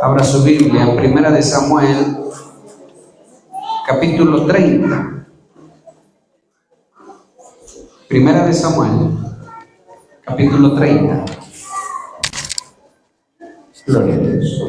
Abra su Biblia en Primera de Samuel, capítulo 30. Primera de Samuel, capítulo 30. Gloria a Dios.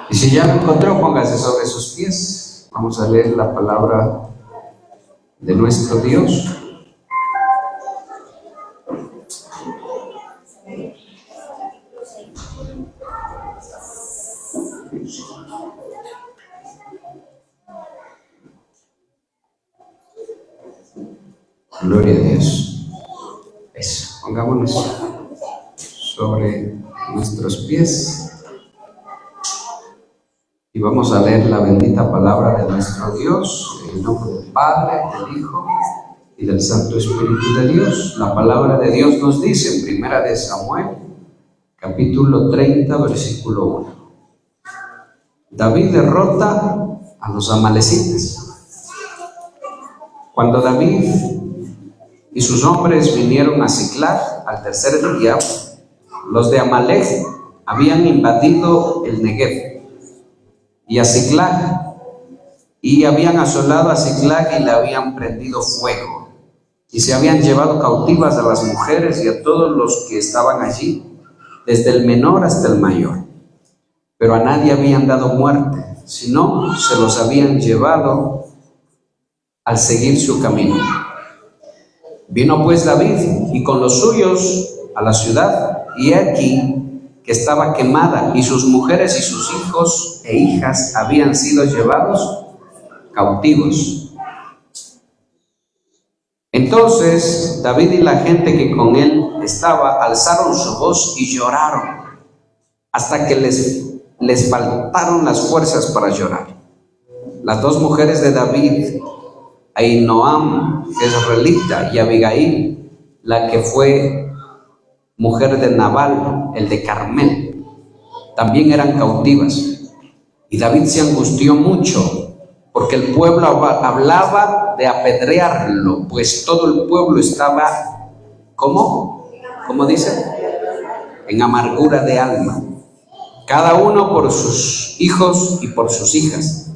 Y si ya lo encontró, póngase sobre sus pies. Vamos a leer la palabra de nuestro Dios. Gloria a Dios. Eso, pongámonos sobre nuestros pies. Y vamos a leer la bendita palabra de nuestro Dios, en el nombre del Padre, del Hijo y del Santo Espíritu de Dios. La palabra de Dios nos dice en Primera de Samuel, capítulo 30, versículo 1. David derrota a los amalecitas. Cuando David y sus hombres vinieron a Siclag al tercer día, los de Amalec habían invadido el Negev y a Siclag, y habían asolado a Siclag y le habían prendido fuego, y se habían llevado cautivas a las mujeres y a todos los que estaban allí, desde el menor hasta el mayor, pero a nadie habían dado muerte, sino se los habían llevado al seguir su camino. Vino pues David y con los suyos a la ciudad, y aquí que estaba quemada, y sus mujeres y sus hijos e hijas habían sido llevados cautivos. Entonces David y la gente que con él estaba alzaron su voz y lloraron hasta que les faltaron las fuerzas para llorar. Las dos mujeres de David, Ahinoam jezreelita, y Abigail, la que fue mujer de Nabal, el de Carmel, también eran cautivas. Y David se angustió mucho, porque el pueblo hablaba de apedrearlo, pues todo el pueblo estaba, ¿cómo dice? En amargura de alma, cada uno por sus hijos y por sus hijas.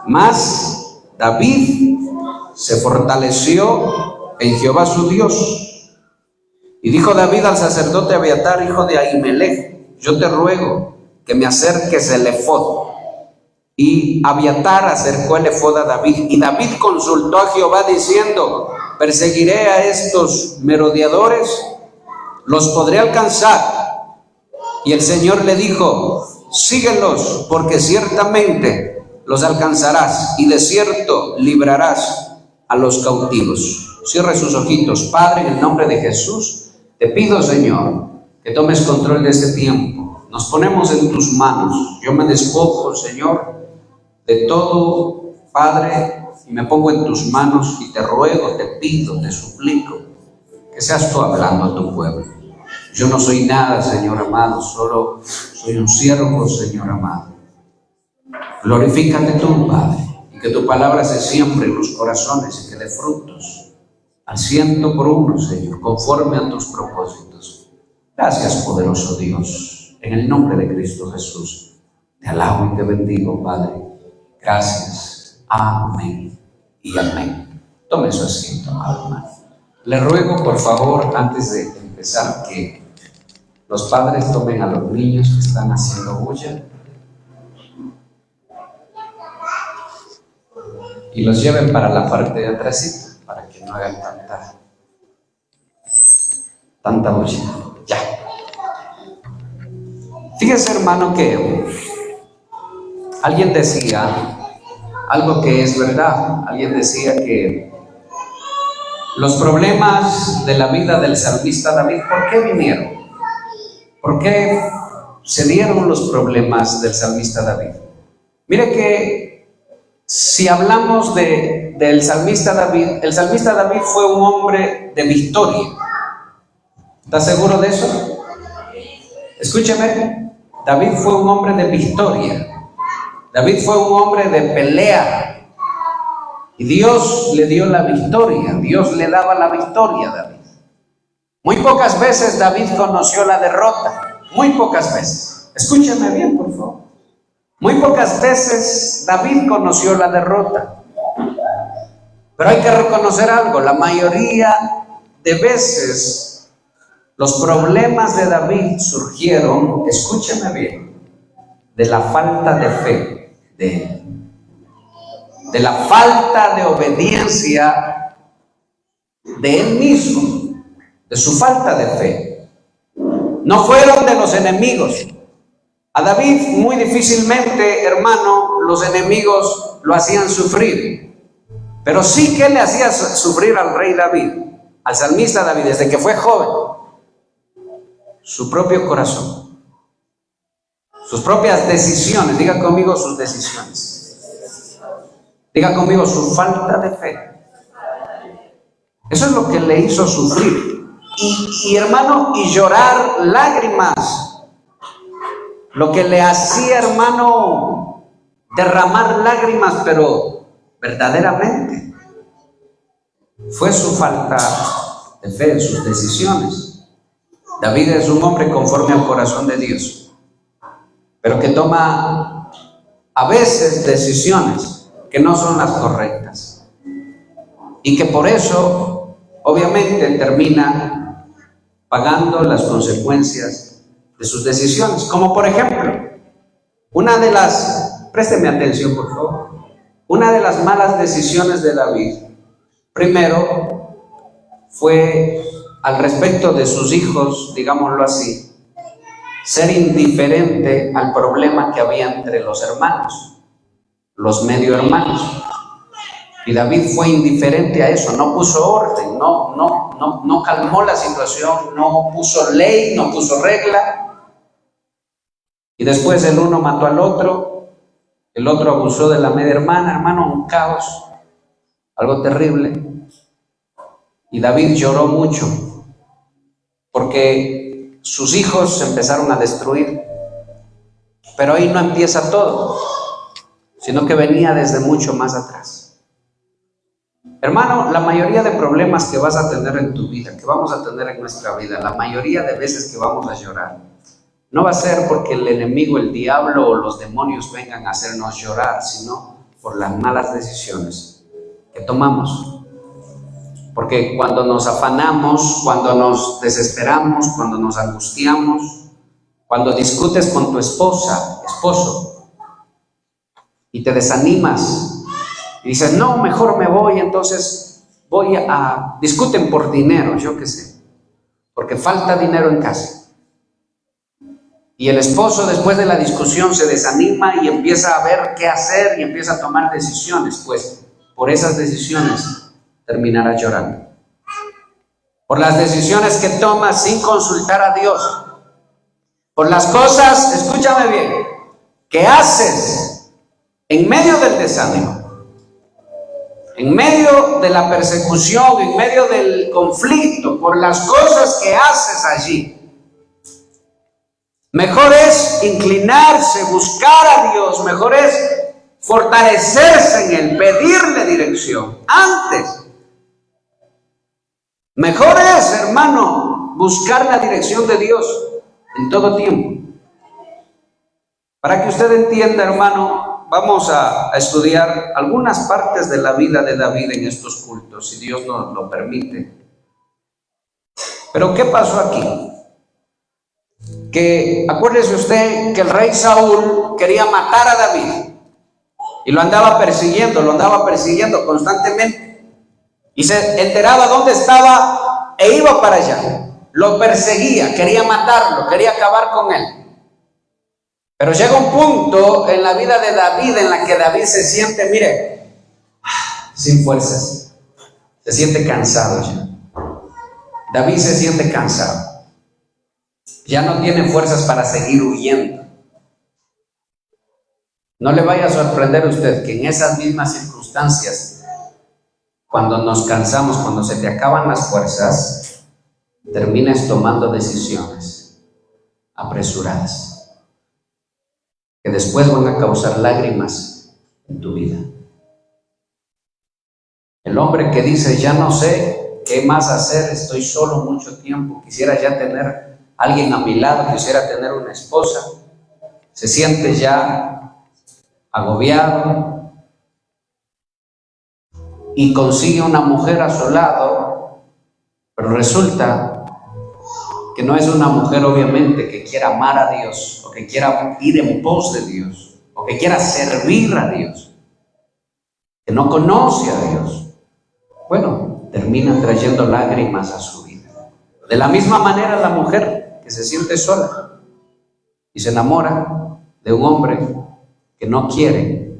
Mas David se fortaleció en Jehová su Dios. Y dijo David al sacerdote Abiatar, hijo de Ahimelech: yo te ruego que me acerques el efod. Y Abiatar acercó el efod a David. Y David consultó a Jehová diciendo: ¿perseguiré a estos merodeadores? ¿Los podré alcanzar? Y el Señor le dijo: síguelos, porque ciertamente los alcanzarás, y de cierto librarás a los cautivos. Cierre sus ojitos. Padre, en el nombre de Jesús, te pido, Señor, que tomes control de este tiempo. Nos ponemos en tus manos. Yo me despojo, Señor, de todo, Padre, y me pongo en tus manos y te ruego, te pido, te suplico que seas tú hablando a tu pueblo. Yo no soy nada, Señor amado, solo soy un siervo, Señor amado. Glorifícate tú, Padre, y que tu palabra se siembre en los corazones y que dé frutos al 100%, Señor, conforme a tus propósitos. Gracias, poderoso Dios. En el nombre de Cristo Jesús, te alabo y te bendigo, Padre. Gracias. Amén y amén. Tome su asiento, amado hermano. Le ruego, por favor, antes de empezar, que los padres tomen a los niños que están haciendo bulla y los lleven para la parte de atrásito, para que no hagan tanta bulla. Ya. Fíjese, hermano, que alguien decía algo que es verdad. Alguien decía que los problemas de la vida del salmista David, ¿por qué vinieron? ¿Por qué se dieron los problemas del salmista David? Mire que si hablamos del salmista David, el salmista David fue un hombre de victoria. ¿Está seguro de eso? Escúcheme, David fue un hombre de victoria. David fue un hombre de pelea. Y Dios le dio la victoria. Dios le daba la victoria a David. Muy pocas veces David conoció la derrota. Muy pocas veces. Escúcheme bien, por favor. Muy pocas veces David conoció la derrota. Pero hay que reconocer algo. La mayoría de veces los problemas de David surgieron, escúcheme bien, de la falta de fe de él, de la falta de obediencia de él mismo, de su falta de fe. No fueron de los enemigos. A David muy difícilmente, hermano, los enemigos lo hacían sufrir, pero sí que le hacía sufrir al rey David, al salmista David, desde que fue joven. Su propio corazón, sus propias decisiones. Diga conmigo, sus decisiones. Diga conmigo, su falta de fe. Eso es lo que le hizo sufrir. Y hermano, y llorar lágrimas. Lo que le hacía, hermano, derramar lágrimas, pero verdaderamente fue su falta de fe en sus decisiones. David es un hombre conforme al corazón de Dios, pero que toma a veces decisiones que no son las correctas y que por eso obviamente termina pagando las consecuencias de sus decisiones. Como por ejemplo, présteme atención por favor, una de las malas decisiones de David, primero, fue al respecto de sus hijos, digámoslo así, ser indiferente al problema que había entre los hermanos, los medio hermanos. Y David fue indiferente a eso, no puso orden, no calmó la situación, no puso ley, no puso regla. Y después el uno mató al otro, el otro abusó de la media hermana, hermano, un caos, algo terrible. Y David lloró mucho, porque sus hijos se empezaron a destruir. Pero ahí no empieza todo, sino que venía desde mucho más atrás. Hermano, la mayoría de problemas que vas a tener en tu vida, que vamos a tener en nuestra vida, la mayoría de veces que vamos a llorar, no va a ser porque el enemigo, el diablo o los demonios vengan a hacernos llorar, sino por las malas decisiones que tomamos. Porque cuando nos afanamos, cuando nos desesperamos, cuando nos angustiamos, cuando discutes con tu esposo, y te desanimas, y dices, no, mejor me voy, entonces discuten por dinero, yo qué sé, porque falta dinero en casa. Y el esposo después de la discusión se desanima y empieza a ver qué hacer y empieza a tomar decisiones, pues por esas decisiones terminará llorando. Por las decisiones que tomas sin consultar a Dios. Por las cosas, escúchame bien, que haces en medio del desánimo, en medio de la persecución, en medio del conflicto, por las cosas que haces allí. Mejor es inclinarse, buscar a Dios, mejor es fortalecerse en Él, pedirle dirección antes. Mejor es, hermano, buscar la dirección de Dios en todo tiempo. Para que usted entienda, hermano, vamos a estudiar algunas partes de la vida de David en estos cultos, si Dios nos lo permite. Pero ¿qué pasó aquí? Que acuérdese usted que el rey Saúl quería matar a David y lo andaba persiguiendo constantemente. Y se enteraba dónde estaba e iba para allá. Lo perseguía, quería matarlo, quería acabar con él. Pero llega un punto en la vida de David en la que David se siente, mire, sin fuerzas. Se siente cansado ya. David se siente cansado. Ya no tiene fuerzas para seguir huyendo. No le vaya a sorprender a usted que en esas mismas circunstancias, cuando nos cansamos, cuando se te acaban las fuerzas, terminas tomando decisiones apresuradas. que después van a causar lágrimas en tu vida. El hombre que dice, ya no sé qué más hacer, estoy solo mucho tiempo, quisiera ya tener alguien a mi lado, quisiera tener una esposa, se siente ya agobiado y consigue una mujer a su lado, pero resulta que no es una mujer obviamente que quiera amar a Dios, o que quiera ir en pos de Dios, o que quiera servir a Dios, que no conoce a Dios. Bueno, termina trayendo lágrimas a su vida. De la misma manera la mujer que se siente sola y se enamora de un hombre que no quiere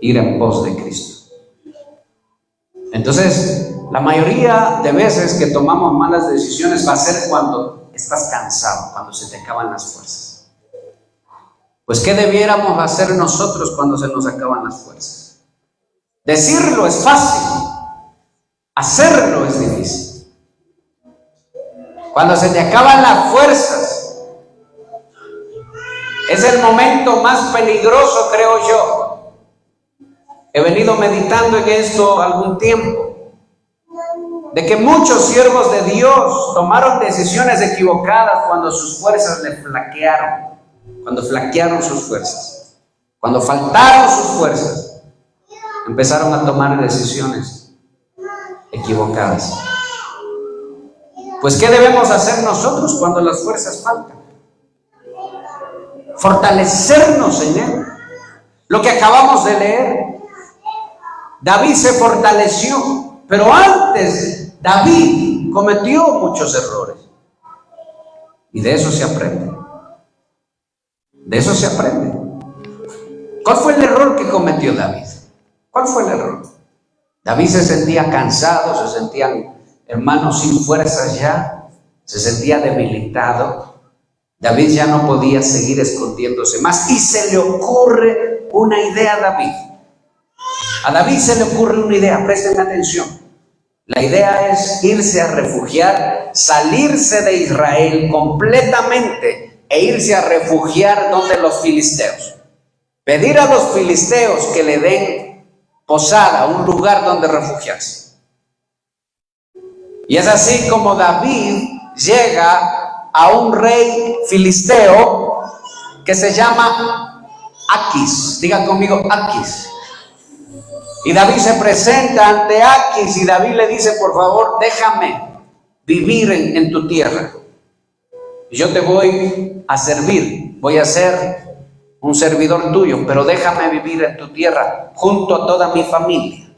ir en pos de Cristo. Entonces, la mayoría de veces que tomamos malas decisiones va a ser cuando estás cansado, cuando se te acaban las fuerzas. Pues, ¿qué debiéramos hacer nosotros cuando se nos acaban las fuerzas? Decirlo es fácil, hacerlo es difícil. Cuando se te acaban las fuerzas, es el momento más peligroso, creo yo. He venido meditando en esto algún tiempo, de que muchos siervos de Dios tomaron decisiones equivocadas cuando sus fuerzas le flaquearon, cuando flaquearon sus fuerzas, cuando faltaron sus fuerzas, empezaron a tomar decisiones equivocadas. Pues, ¿qué debemos hacer nosotros cuando las fuerzas faltan? Fortalecernos en Él. Lo que acabamos de leer, David se fortaleció, pero antes David cometió muchos errores. Y de eso se aprende. De eso se aprende. ¿Cuál fue el error que cometió David? ¿Cuál fue el error? David se sentía cansado, se sentía, hermanos, sin fuerzas ya, se sentía debilitado. David ya no podía seguir escondiéndose más y se le ocurre una idea a David. A David se le ocurre una idea, presten atención. La idea es irse a refugiar, salirse de Israel completamente e irse a refugiar donde los filisteos. Pedir a los filisteos que le den posada, un lugar donde refugiarse. Y es así como David llega a un rey filisteo que se llama Aquis. Diga conmigo, Aquis. Y David se presenta ante Aquis y David le dice, por favor, déjame vivir en tu tierra. Yo te voy a servir, voy a ser un servidor tuyo, pero déjame vivir en tu tierra junto a toda mi familia,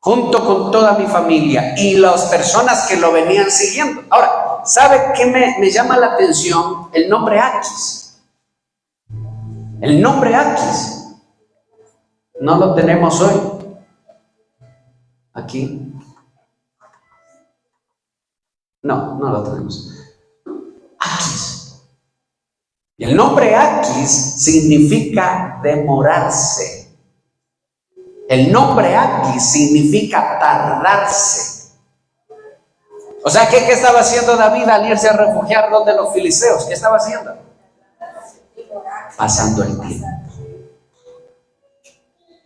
junto con toda mi familia y las personas que lo venían siguiendo. Ahora, ¿sabe qué me llama la atención? El nombre Aquis. El nombre Aquis no lo tenemos hoy aquí. No lo tenemos. Aquis. Y el nombre Aquis significa demorarse. El nombre Aquis significa tardarse. O sea, ¿qué estaba haciendo David al irse a refugiar donde los filisteos? ¿Qué estaba haciendo? Pasando el tiempo.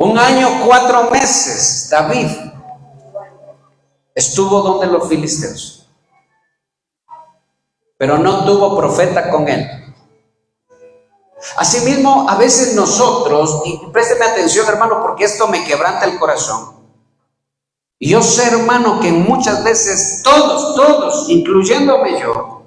1 año, 4 meses, David estuvo donde los filisteos, pero no tuvo profeta con él. Asimismo, a veces nosotros, y présteme atención, hermano, porque esto me quebranta el corazón. Y yo sé, hermano, que muchas veces todos, incluyéndome yo,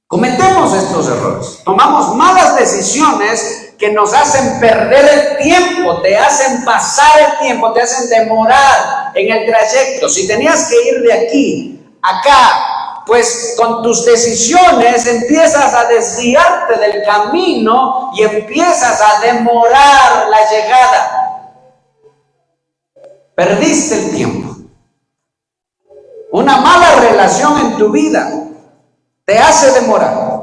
cometemos estos errores. Tomamos malas decisiones que nos hacen perder el tiempo, te hacen pasar el tiempo, te hacen demorar en el trayecto. Si tenías que ir de aquí a acá, pues con tus decisiones empiezas a desviarte del camino y empiezas a demorar la llegada. Perdiste el tiempo. Una mala relación en tu vida te hace demorar.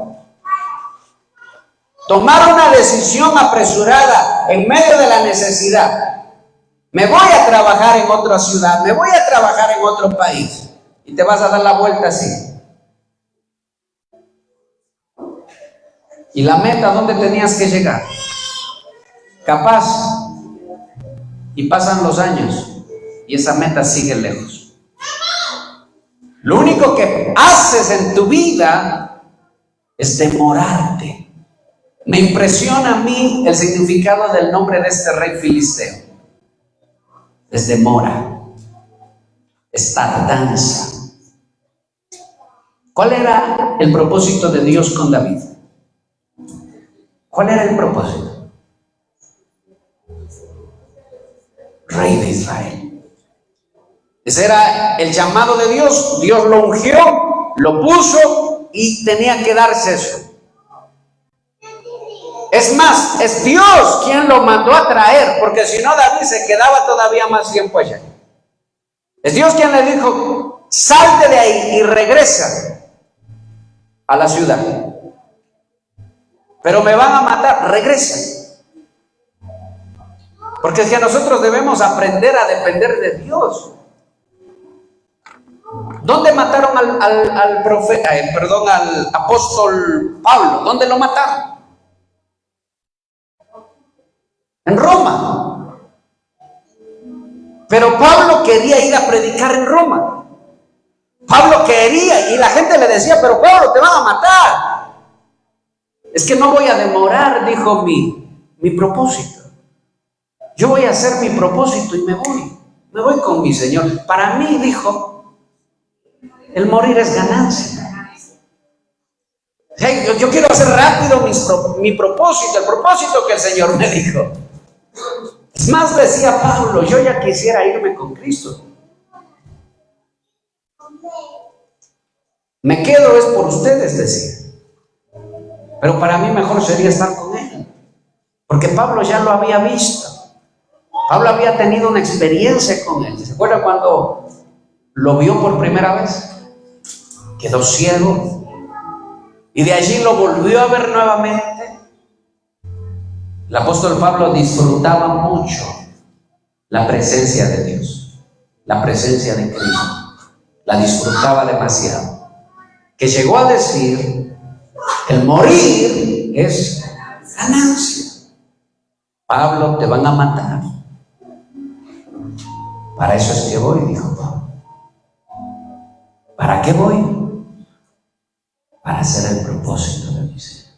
Tomar una decisión apresurada en medio de la necesidad. Me voy a trabajar en otra ciudad, me voy a trabajar en otro país. Y te vas a dar la vuelta así. ¿Y la meta dónde tenías que llegar? Capaz. Y pasan los años y esa meta sigue lejos. Lo único que haces en tu vida es demorarte. Me impresiona a mí el significado del nombre de este rey filisteo. Es demora, es tardanza. ¿Cuál era el propósito de Dios con David? ¿Cuál era el propósito? Rey de Israel. Ese era el llamado de Dios. Dios lo ungió, lo puso y tenía que darse eso. Es más, es Dios quien lo mandó a traer, porque si no David se quedaba todavía más tiempo allá. Es Dios quien le dijo: salte de ahí y regresa a la ciudad. Pero me van a matar, regresa. Porque es que nosotros debemos aprender a depender de Dios. ¿Dónde mataron al apóstol Pablo? ¿Dónde lo mataron? En Roma. Pero Pablo quería ir a predicar en Roma. Pablo quería, y la gente le decía: pero Pablo, te van a matar. Es que no voy a demorar, dijo mi propósito. Yo voy a hacer mi propósito y me voy con mi Señor. Para mí, dijo, el morir es ganancia. Hey, yo quiero hacer rápido mi propósito, el propósito que el Señor me dijo. Es más, decía Pablo, yo ya quisiera irme con Cristo. Me quedo es por ustedes, decía. Pero para mí mejor sería estar con Él. Porque Pablo ya lo había visto. Pablo había tenido una experiencia con Él. ¿Se acuerda cuando lo vio por primera vez? Quedó ciego. Y de allí lo volvió a ver nuevamente. El apóstol Pablo disfrutaba mucho la presencia de Dios, la presencia de Cristo. La disfrutaba demasiado. Que llegó a decir: el morir es ganancia. Pablo, te van a matar. Para eso es que voy, dijo Pablo. ¿Para qué voy? Para hacer el propósito de mi Señor.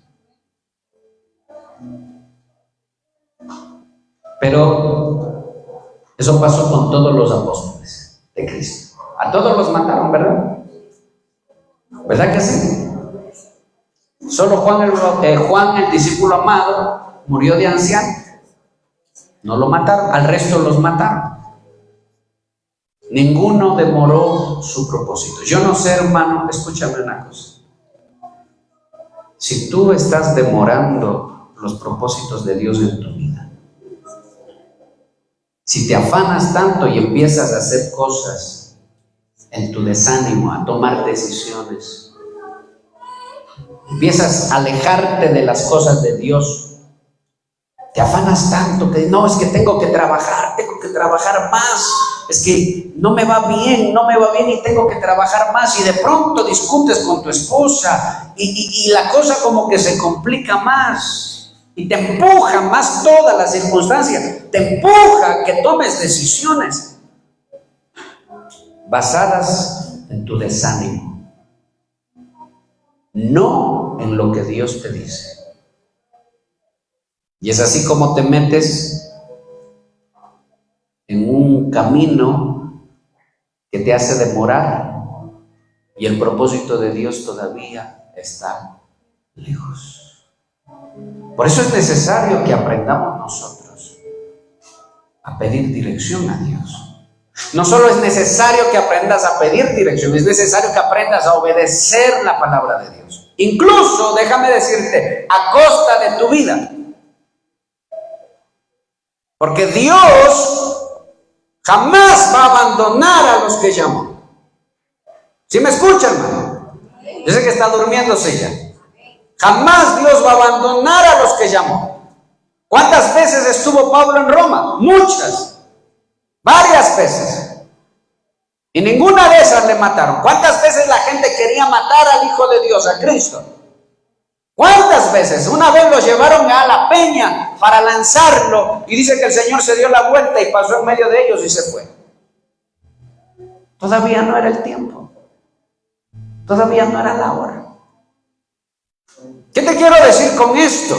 Pero eso pasó con todos los apóstoles de Cristo. A todos los mataron, ¿verdad? ¿Verdad que sí? Solo Juan, el discípulo amado, murió de anciano. No lo mataron, al resto los mataron. Ninguno demoró su propósito. Yo no sé, hermano, escúchame una cosa. Si tú estás demorando los propósitos de Dios en tu vida, si te afanas tanto y empiezas a hacer cosas en tu desánimo, a tomar decisiones, empiezas a alejarte de las cosas de Dios, te afanas tanto que no, es que tengo que trabajar más, es que no me va bien y tengo que trabajar más, y de pronto discutes con tu esposa y la cosa como que se complica más y te empuja más toda la circunstancia, te empuja a que tomes decisiones basadas en tu desánimo, no en lo que Dios te dice. Y es así como te metes en un camino que te hace demorar, y el propósito de Dios todavía está lejos. Por eso es necesario que aprendamos nosotros a pedir dirección a Dios. No solo es necesario que aprendas a pedir dirección, es necesario que aprendas a obedecer la palabra de Dios. Incluso, déjame decirte, a costa de tu vida. Porque Dios jamás va a abandonar a los que llamó. ¿Sí me escuchan, hermano? Yo sé que está durmiéndose ya. Jamás Dios va a abandonar a los que llamó. ¿Cuántas veces estuvo Pablo en Roma? Muchas. Varias veces. Y ninguna de esas le mataron. ¿Cuántas veces la gente quería matar al Hijo de Dios, a Cristo? ¿Cuántas veces? Una vez lo llevaron a la peña para lanzarlo y dice que el Señor se dio la vuelta y pasó en medio de ellos y se fue. Todavía no era el tiempo. Todavía no era la hora. ¿Qué te quiero decir con esto?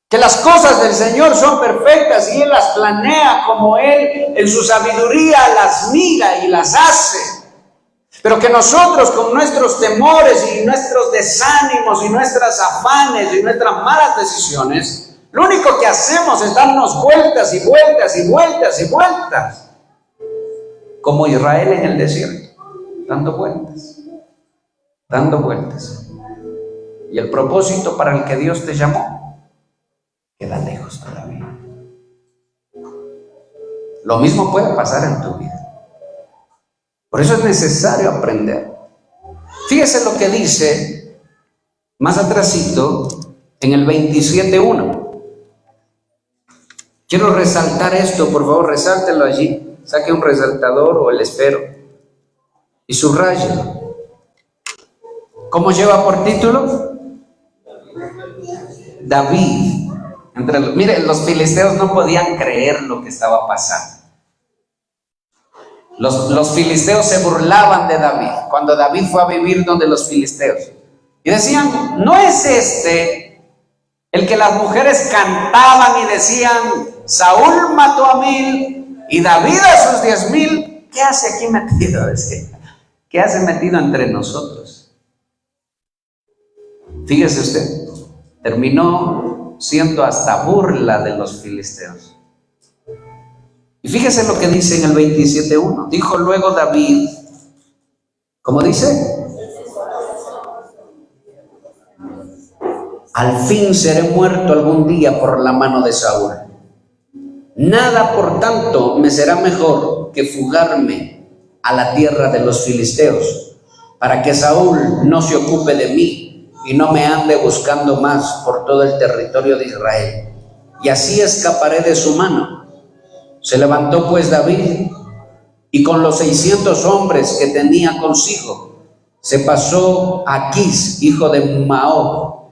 Que las cosas del Señor son perfectas y Él las planea como Él en su sabiduría las mira y las hace. Pero que nosotros con nuestros temores y nuestros desánimos y nuestras afanes y nuestras malas decisiones, lo único que hacemos es darnos vueltas y vueltas y vueltas y vueltas. Como Israel en el desierto, dando vueltas, dando vueltas. Y el propósito para el que Dios te llamó queda lejos todavía. Lo mismo puede pasar en tu vida. Por eso es necesario aprender. Fíjese lo que dice más atrásito en el 27:1. Quiero resaltar esto, por favor, resáltelo allí. Saque un resaltador o el esfero y subraye. ¿Cómo lleva por título? David. Miren, los filisteos no podían creer lo que estaba pasando. Los filisteos se burlaban de David cuando David fue a vivir donde los filisteos. Y decían, ¿no es este el que las mujeres cantaban y decían, Saúl mató a 1000 y David a sus 10,000? ¿Qué hace aquí metido? ¿Qué hace metido entre nosotros? Fíjese usted, terminó siendo hasta burla de los filisteos. Y fíjese lo que dice en el 27:1. Dijo luego David, ¿cómo dice? Al fin seré muerto algún día por la mano de Saúl. Nada, por tanto, me será mejor que fugarme a la tierra de los filisteos, para que Saúl no se ocupe de mí y no me ande buscando más por todo el territorio de Israel. Y así escaparé de su mano. Se levantó pues David y con los 600 hombres que tenía consigo se pasó a Aquis, hijo de Maoc,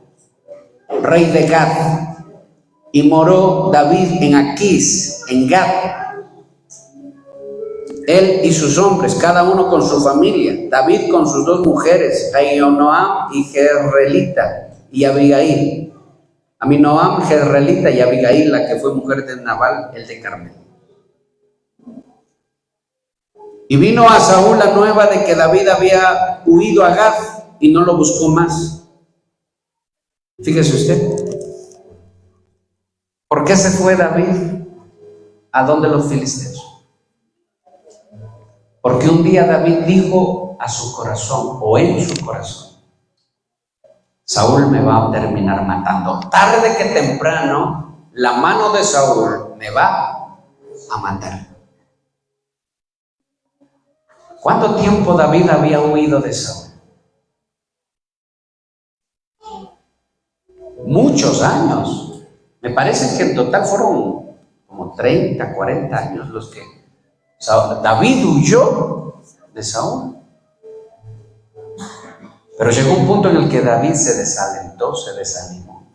rey de Gad, y moró David en Aquis, en Gad, él y sus hombres, cada uno con su familia. David con sus 2 mujeres, Ahinoam y Jezreelita y Abigail. Ahinoam, Jezreelita y Abigail, la que fue mujer de Nabal, el de Carmel. Y vino a Saúl la nueva de que David había huido a Gad y no lo buscó más. Fíjese usted. ¿Por qué se fue David? ¿A dónde los filisteos? Porque un día David dijo a su corazón, o en su corazón, Saúl me va a terminar matando. Tarde que temprano, la mano de Saúl me va a matar. ¿Cuánto tiempo David había huido de Saúl? Muchos años. Me parece que en total fueron como 30, 40 años los que David huyó de Saúl. Pero llegó un punto en el que David se desalentó, se desanimó.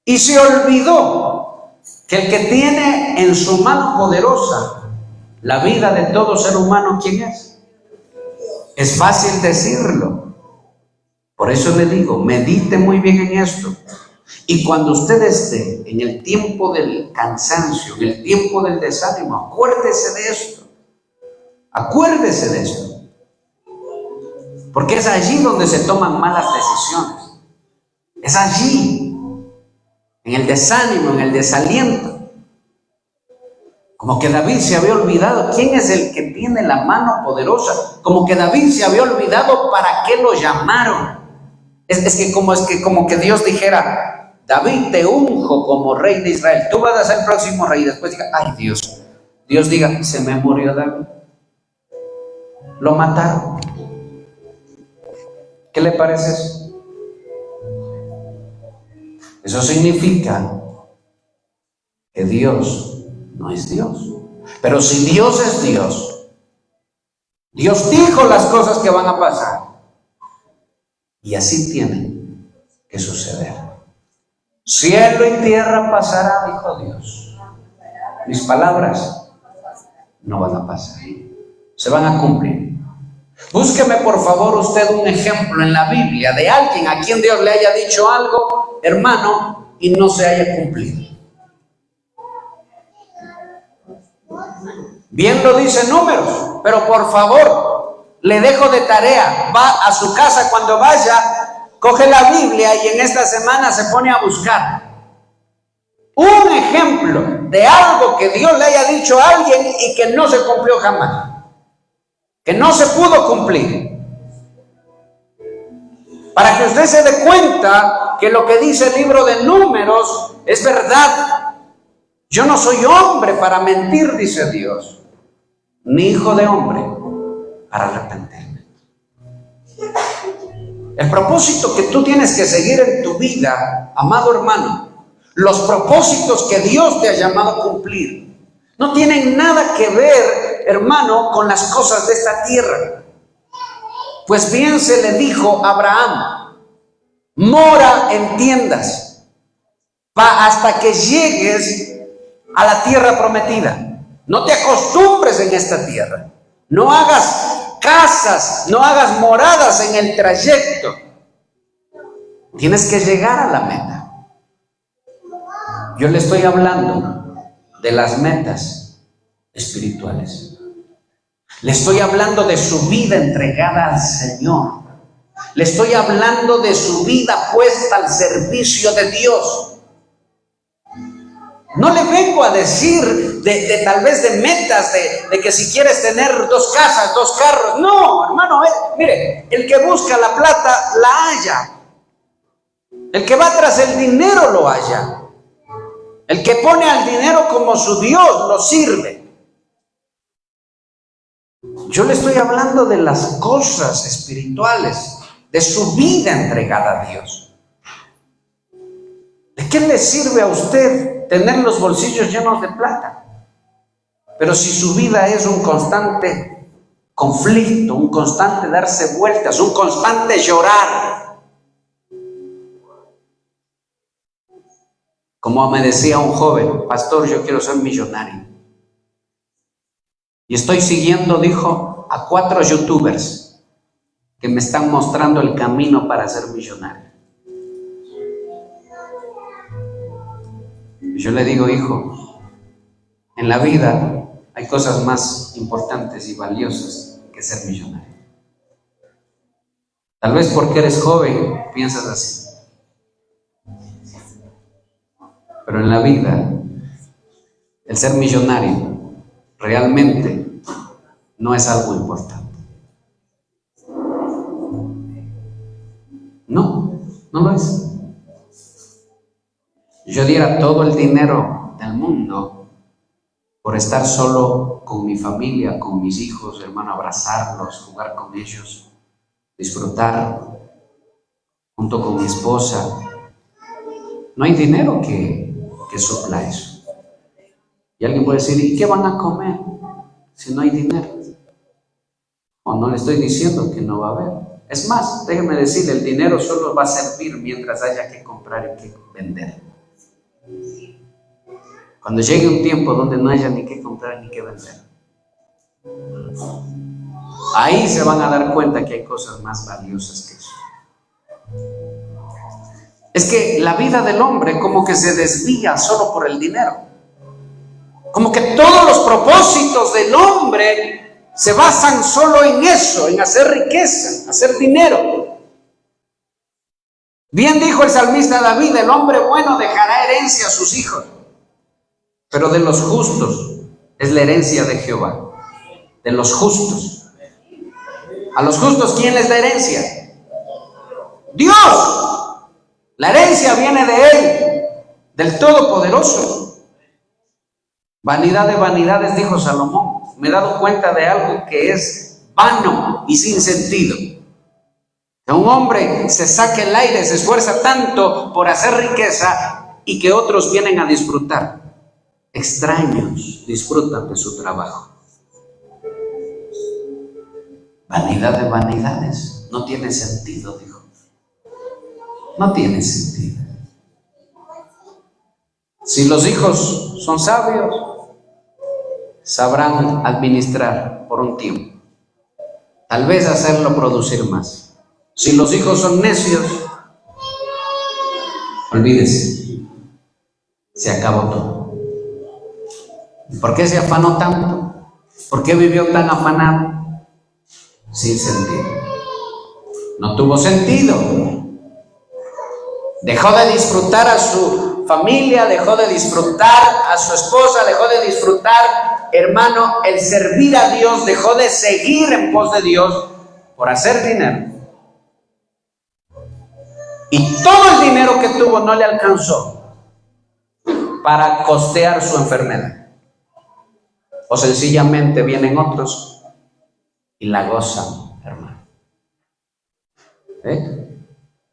Y se olvidó que el que tiene en su mano poderosa la vida de todo ser humano, ¿quién es? Es fácil decirlo. Por eso le digo, medite muy bien en esto. Y cuando usted esté en el tiempo del cansancio, en el tiempo del desánimo, acuérdese de esto. Acuérdese de esto. Porque es allí donde se toman malas decisiones. Es allí, en el desánimo, en el desaliento. Como que David se había olvidado quién es el que tiene la mano poderosa. Como que David se había olvidado para qué lo llamaron. Es como que Dios dijera, David, te unjo como rey de Israel. Tú vas a ser el próximo rey. Y después diga, ay Dios. Dios diga, se me murió David. Lo mataron. ¿Qué le parece eso? Eso significa que Dios no es Dios. Pero si Dios es Dios, Dios dijo las cosas que van a pasar. Y así tienen que suceder. Cielo y tierra pasará, dijo Dios. Mis palabras no van a pasar, se van a cumplir. Búsqueme por favor usted un ejemplo en la Biblia de alguien a quien Dios le haya dicho algo, hermano, y no se haya cumplido. Bien lo dice Números, pero por favor, le dejo de tarea, va a su casa cuando vaya, coge la Biblia y en esta semana se pone a buscar un ejemplo de algo que Dios le haya dicho a alguien y que no se cumplió jamás, que no se pudo cumplir. Para que usted se dé cuenta que lo que dice el libro de Números es verdad. Yo no soy hombre para mentir, dice Dios, ni hijo de hombre para arrepentirme. El propósito que tú tienes que seguir en tu vida, amado hermano, los propósitos que Dios te ha llamado a cumplir, no tienen nada que ver, hermano, con las cosas de esta tierra. Pues bien se le dijo a Abraham: mora en tiendas hasta que llegues a la tierra prometida. No te acostumbres en esta tierra. No hagas casas, no hagas moradas en el trayecto. Tienes que llegar a la meta. Yo le estoy hablando de las metas espirituales. Le estoy hablando de su vida entregada al Señor. Le estoy hablando de su vida puesta al servicio de Dios. No le vengo a decir de tal vez de metas, de que si quieres tener 2 casas, 2 carros. No, hermano, mire, el que busca la plata la halla. El que va tras el dinero lo halla. El que pone al dinero como su Dios lo sirve. Yo le estoy hablando de las cosas espirituales, de su vida entregada a Dios. ¿De qué le sirve a usted tener los bolsillos llenos de plata? Pero si su vida es un constante conflicto, un constante darse vueltas, un constante llorar. Como me decía un joven: pastor, yo quiero ser millonario. Y estoy siguiendo, dijo, a 4 youtubers que me están mostrando el camino para ser millonario. Y yo le digo: hijo, en la vida hay cosas más importantes y valiosas que ser millonario. Tal vez porque eres joven piensas así. Pero en la vida, el ser millonario realmente no es algo importante. No lo es. Yo diera todo el dinero del mundo por estar solo con mi familia, con mis hijos, hermano, abrazarlos, jugar con ellos, disfrutar junto con mi esposa. No hay dinero que supla eso. Y alguien puede decir: ¿y qué van a comer si no hay dinero? O no le estoy diciendo que no va a haber. Es más, déjeme decirle, el dinero solo va a servir mientras haya que comprar y que vender. Cuando llegue un tiempo donde no haya ni que comprar ni que vender, ahí se van a dar cuenta que hay cosas más valiosas que eso. Es que la vida del hombre como que se desvía solo por el dinero. Como que todos los propósitos del hombre se basan solo en eso, en hacer riqueza, hacer dinero. Bien dijo el salmista David: el hombre bueno dejará herencia a sus hijos, pero de los justos es la herencia de Jehová. De los justos. A los justos, ¿quién les da herencia? Dios. La herencia viene de Él, del Todopoderoso. Vanidad de vanidades, dijo Salomón. Me he dado cuenta de algo que es vano y sin sentido. Que un hombre se saque el aire, se esfuerza tanto por hacer riqueza y que otros vienen a disfrutar. Extraños disfrutan de su trabajo. Vanidad de vanidades, no tiene sentido, dijo. no tiene sentido. Si los hijos son sabios, sabrán administrar por un tiempo, tal vez hacerlo producir más. Si los hijos son necios, olvídese, se acabó todo. ¿Por qué se afanó tanto? ¿Por qué vivió tan afanado? Sin sentido. No tuvo sentido. Dejó de disfrutar a su familia, dejó de disfrutar a su esposa, dejó de disfrutar, hermano, el servir a Dios, dejó de seguir en pos de Dios por hacer dinero. Y todo el dinero que tuvo no le alcanzó para costear su enfermedad. O sencillamente vienen otros y la gozan, hermano.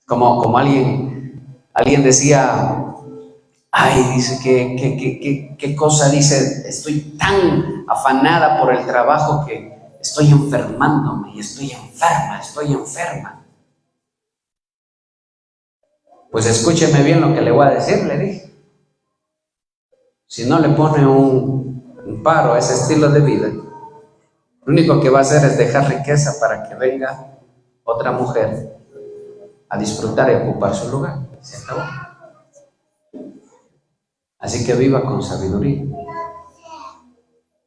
Como alguien decía, ay, dice, ¿qué cosa? Dice, estoy tan afanada por el trabajo que estoy enfermándome y estoy enferma. Pues escúcheme bien lo que le voy a decir, le dije. Si no le pone un paro a ese estilo de vida, lo único que va a hacer es dejar riqueza para que venga otra mujer a disfrutar y ocupar su lugar. Se acabó. Así que viva con sabiduría,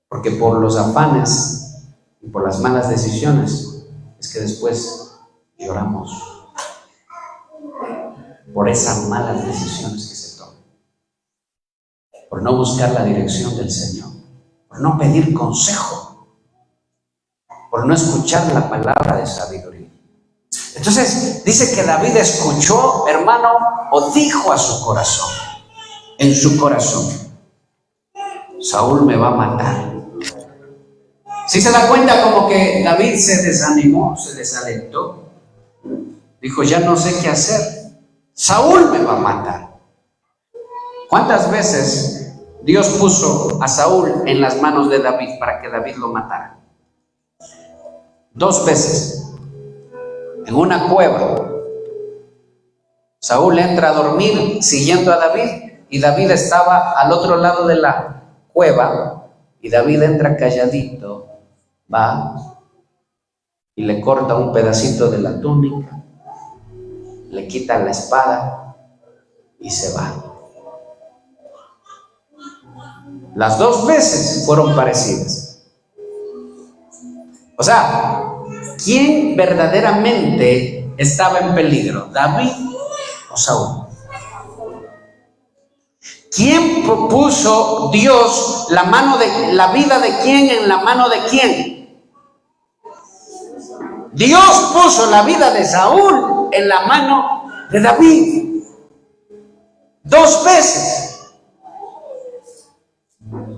porque por los afanes y por las malas decisiones es que después lloramos por esas malas decisiones que se toman, por no buscar la dirección del Señor, por no pedir consejo, por no escuchar la palabra de sabiduría. Entonces dice que David escuchó, hermano, o dijo a su corazón, en su corazón, Saúl me va a matar. Si se da cuenta, como que David se desanimó, se desalentó, dijo, ya no sé qué hacer, Saúl me va a matar. ¿Cuántas veces Dios puso a Saúl en las manos de David para que David lo matara? 2 veces. En una cueva, Saúl entra a dormir siguiendo a David, y David estaba al otro lado de la cueva, y David entra calladito, va y le corta un pedacito de la túnica, le quita la espada y se va. Las 2 veces fueron parecidas. O sea, ¿quién verdaderamente estaba en peligro? ¿David o Saúl? ¿Quién puso Dios la vida de quién en la mano de quién? Dios puso la vida de Saúl en la mano de David. 2 veces.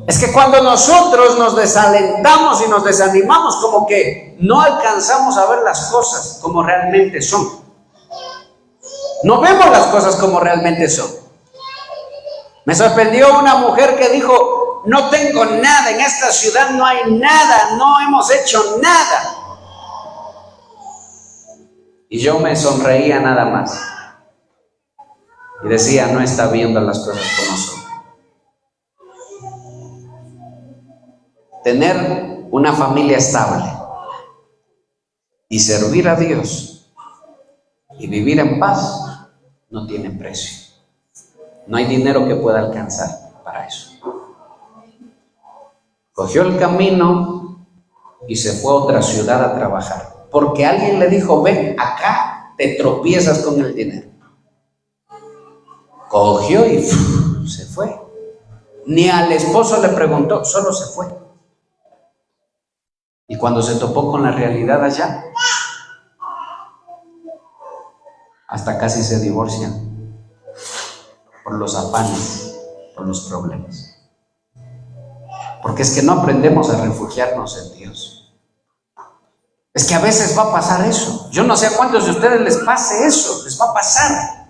Es que cuando nosotros nos desalentamos y nos desanimamos, como que no alcanzamos a ver las cosas como realmente son. No vemos las cosas como realmente son. Me sorprendió una mujer que dijo, no tengo nada, en esta ciudad no hay nada, no hemos hecho nada. Y yo me sonreía nada más. Y decía, no está viendo las cosas como son. Tener una familia estable y servir a Dios y vivir en paz no tiene precio. No hay dinero que pueda alcanzar para eso. Cogió el camino y se fue a otra ciudad a trabajar, porque alguien le dijo, ven acá, te tropiezas con el dinero. Cogió y se fue. Ni al esposo le preguntó, solo se fue. Y cuando se topó con la realidad allá, hasta casi se divorcian por los afanes, por los problemas. Porque es que no aprendemos a refugiarnos en Dios. Es que a veces va a pasar eso. Yo no sé a cuántos de ustedes les pase eso, les va a pasar.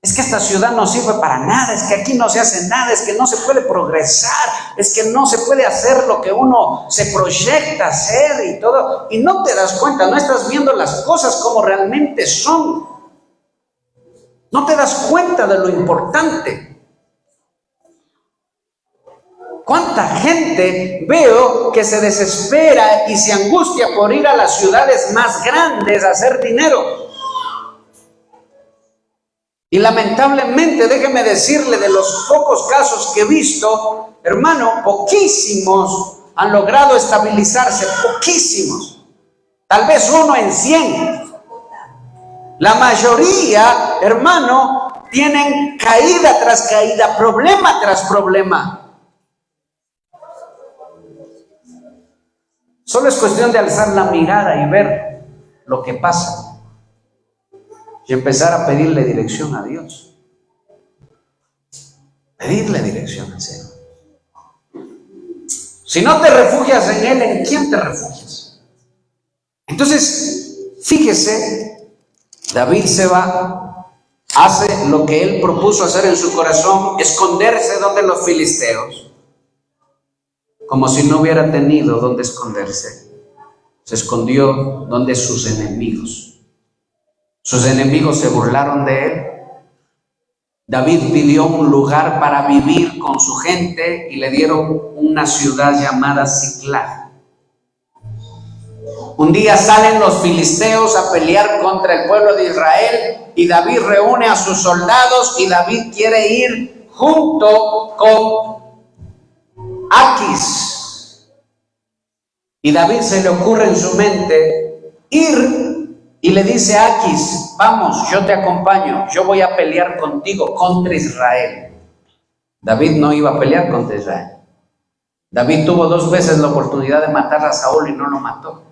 Es que esta ciudad no sirve para nada, es que aquí no se hace nada, es que no se puede progresar, es que no se puede hacer lo que uno se proyecta hacer y todo. Y no te das cuenta, no estás viendo las cosas como realmente son. No te das cuenta de lo importante. ¿Cuánta gente veo que se desespera y se angustia por ir a las ciudades más grandes a hacer dinero? Y lamentablemente, déjeme decirle, de los pocos casos que he visto, hermano, poquísimos han logrado estabilizarse, poquísimos. Tal vez 1 en 100. La mayoría, hermano, tienen caída tras caída, problema tras problema. Solo es cuestión de alzar la mirada y ver lo que pasa y empezar a pedirle dirección a Dios. Pedirle dirección al Señor. Si no te refugias en Él, ¿en quién te refugias? Entonces, fíjese, David se va, hace lo que él propuso hacer en su corazón, esconderse donde los filisteos. Como si no hubiera tenido donde esconderse. Se escondió donde sus enemigos. Sus enemigos se burlaron de él. David pidió un lugar para vivir con su gente y le dieron una ciudad llamada Siclag. Un día salen los filisteos a pelear contra el pueblo de Israel y David reúne a sus soldados y David quiere ir junto con Aquis. Y David se le ocurre en su mente ir y le dice a Aquis: vamos, yo te acompaño, yo voy a pelear contigo contra Israel. David no iba a pelear contra Israel. David tuvo 2 veces la oportunidad de matar a Saúl y no lo mató.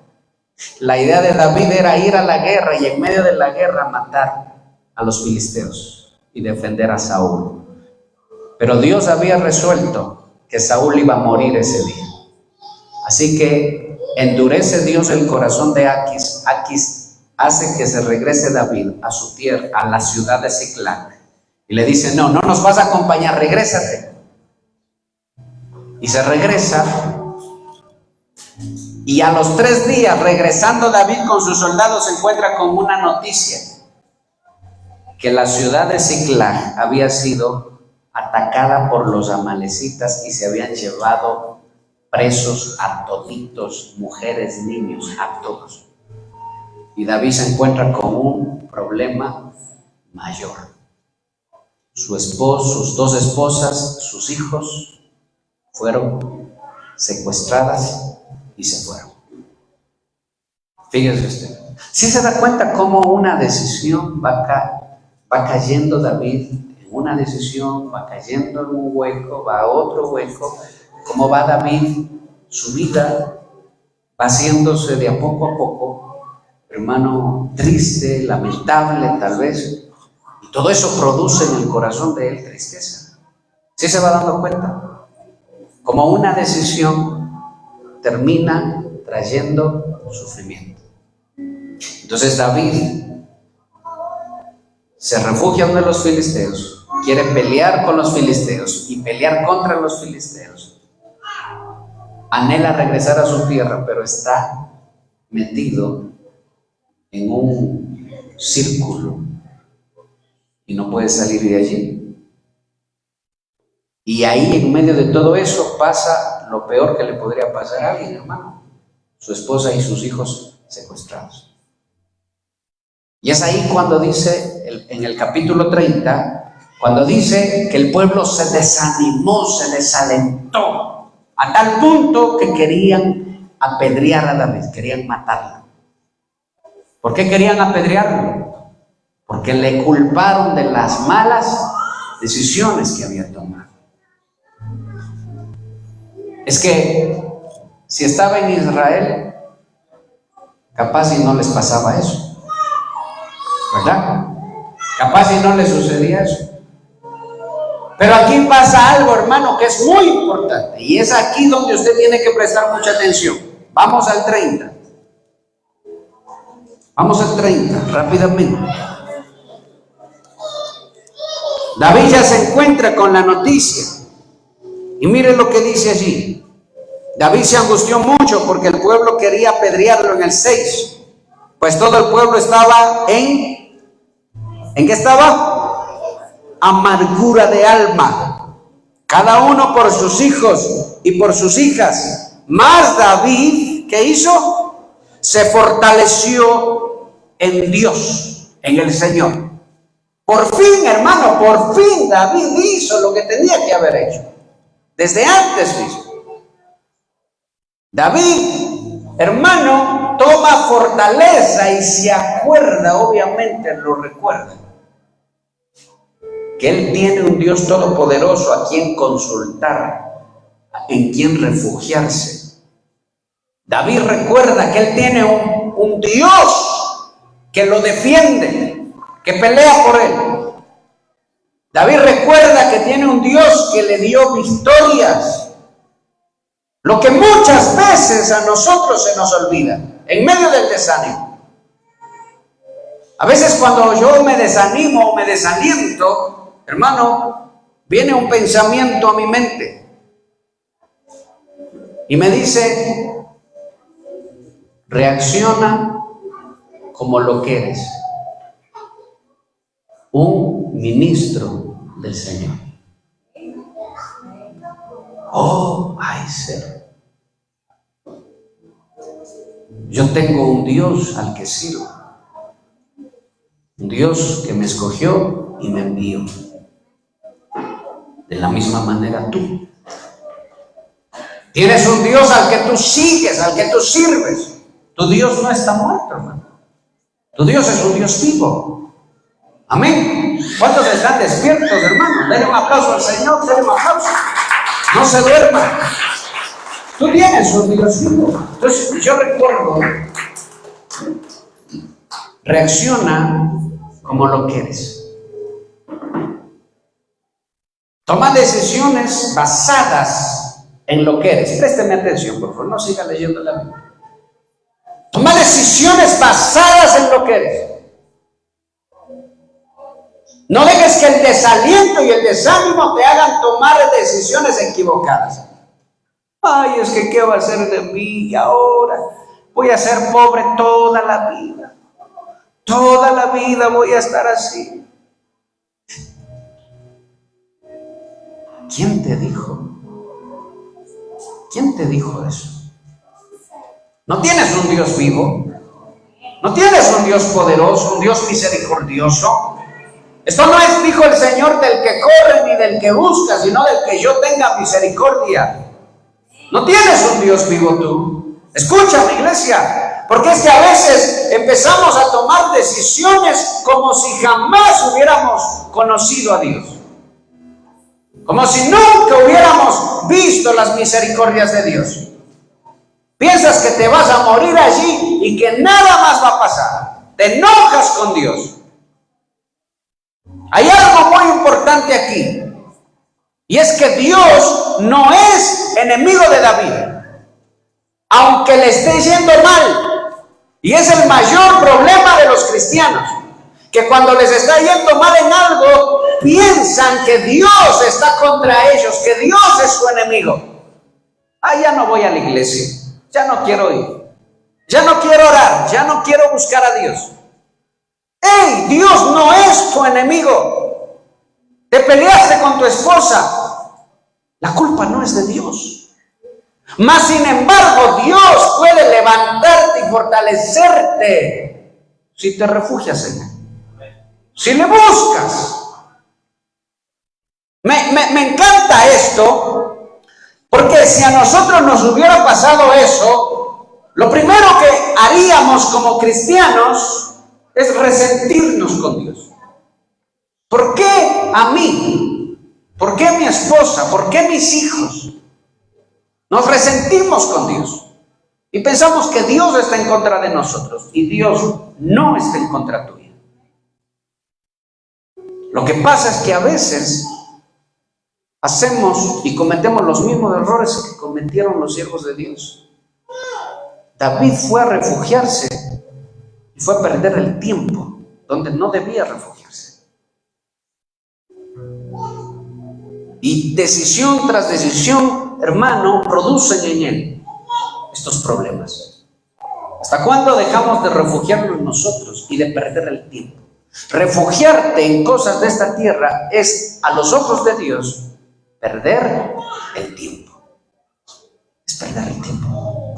La idea de David era ir a la guerra y en medio de la guerra matar a los filisteos y defender a Saúl. Pero Dios había resuelto que Saúl iba a morir ese día. Así que endurece Dios el corazón de Aquis. Aquis hace que se regrese David a su tierra, a la ciudad de Siclag. Y le dice: no nos vas a acompañar, regrésate. Y se regresa. Y a los 3 días, regresando David con sus soldados, se encuentra con una noticia: que la ciudad de Siclag había sido atacada por los amalecitas y se habían llevado presos a toditos, mujeres, niños, a todos. Y David se encuentra con un problema mayor. Su esposo, sus 2 esposas, sus hijos fueron secuestradas y se fueron. Fíjese usted. ¿Sí se da cuenta cómo una decisión va cayendo David en una decisión, va cayendo en un hueco, va a otro hueco? ¿Cómo va David? Su vida va haciéndose de a poco, hermano, triste, lamentable tal vez. Y todo eso produce en el corazón de él tristeza. ¿Sí se va dando cuenta? Como una decisión termina trayendo sufrimiento. Entonces David se refugia donde los filisteos, quiere pelear con los filisteos y pelear contra los filisteos. Anhela regresar a su tierra, pero está metido en un círculo y no puede salir de allí. Y ahí, en medio de todo eso, pasa lo peor que le podría pasar a alguien, hermano: su esposa y sus hijos secuestrados. Y es ahí cuando dice, en el capítulo 30, cuando dice que el pueblo se desanimó, se desalentó, a tal punto que querían apedrear a David, querían matarlo. ¿Por qué querían apedrearlo? Porque le culparon de las malas decisiones que había tomado. Es que si estaba en Israel, capaz y no les pasaba eso, ¿verdad? Capaz y no les sucedía eso. Pero aquí pasa algo, hermano, que es muy importante, y es aquí donde usted tiene que prestar mucha atención. Vamos al 30. Vamos al 30, rápidamente. David ya se encuentra con la noticia. Y miren lo que dice allí. David se angustió mucho porque el pueblo quería apedrearlo en el 6. Pues todo el pueblo estaba ¿en qué estaba? amargura de alma, cada uno por sus hijos y por sus hijas. Mas David, ¿qué hizo? Se fortaleció en Dios, en el Señor. Por fin, hermano, por fin David hizo lo que tenía que haber hecho. Desde antes lo hizo. David, hermano, toma fortaleza y se acuerda, obviamente lo recuerda, que él tiene un Dios todopoderoso a quien consultar, en quien refugiarse. David recuerda que él tiene un Dios que lo defiende, que pelea por él. David recuerda que tiene un Dios que le dio victorias. Lo que muchas veces a nosotros se nos olvida, en medio del desánimo. A veces cuando yo me desanimo o me desaliento, hermano, viene un pensamiento a mi mente y me dice: reacciona como lo que eres, un ministro del Señor. Oh, ay, ser. Yo tengo un Dios al que sirvo, un Dios que me escogió y me envió. De la misma manera tú tienes un Dios al que tú sigues, al que tú sirves. Tu Dios no está muerto, hermano. Tu Dios es un Dios vivo. Amén. ¿Cuántos están despiertos, hermano? Denle un aplauso al Señor, denle un aplauso. No se duerma. Tú tienes un Dios vivo. Entonces yo recuerdo, reacciona como lo que eres. Toma decisiones basadas en lo que eres. Présteme atención, por favor, no siga leyendo la Biblia. Toma decisiones basadas en lo que eres. No dejes que el desaliento y el desánimo te hagan tomar decisiones equivocadas. Ay, es que ¿qué va a hacer de mí ahora? Voy a ser pobre toda la vida. Toda la vida voy a estar así. ¿Quién te dijo? ¿Quién te dijo eso? ¿No tienes un Dios vivo? ¿No tienes un Dios poderoso, un Dios misericordioso? Esto no es, dijo el Señor, del que corre ni del que busca, sino del que yo tenga misericordia. ¿No tienes un Dios vivo tú? Escúchame, iglesia, porque es que a veces empezamos a tomar decisiones como si jamás hubiéramos conocido a Dios. Como si nunca hubiéramos visto las misericordias de Dios. Piensas que te vas a morir allí y que nada más va a pasar. Te enojas con Dios. Hay algo muy importante aquí, y es que Dios no es enemigo de David, aunque le esté yendo mal. Y es el mayor problema de los cristianos, que cuando les está yendo mal en algo, piensan que Dios está contra ellos, que Dios es su enemigo. Ya no voy a la iglesia, ya no quiero ir, ya no quiero orar, ya no quiero buscar a Dios. ¡Ey! Dios no es tu enemigo. Te peleaste con tu esposa, la culpa no es de Dios. Mas sin embargo, Dios puede levantarte y fortalecerte si te refugias en Él, si le buscas. Me encanta esto, porque si a nosotros nos hubiera pasado eso, lo primero que haríamos como cristianos es resentirnos con Dios. ¿Por qué a mí? ¿Por qué mi esposa? ¿Por qué mis hijos? Nos resentimos con Dios y pensamos que Dios está en contra de nosotros, y Dios no está en contra tuya. Lo que pasa es que a veces hacemos y cometemos los mismos errores que cometieron los siervos de Dios. David fue a refugiarse y fue a perder el tiempo donde no debía refugiarse. Y decisión tras decisión, hermano, producen en él estos problemas. ¿Hasta cuándo dejamos de refugiarnos nosotros y de perder el tiempo? Refugiarte en cosas de esta tierra es, a los ojos de Dios, perder el tiempo. Es perder el tiempo.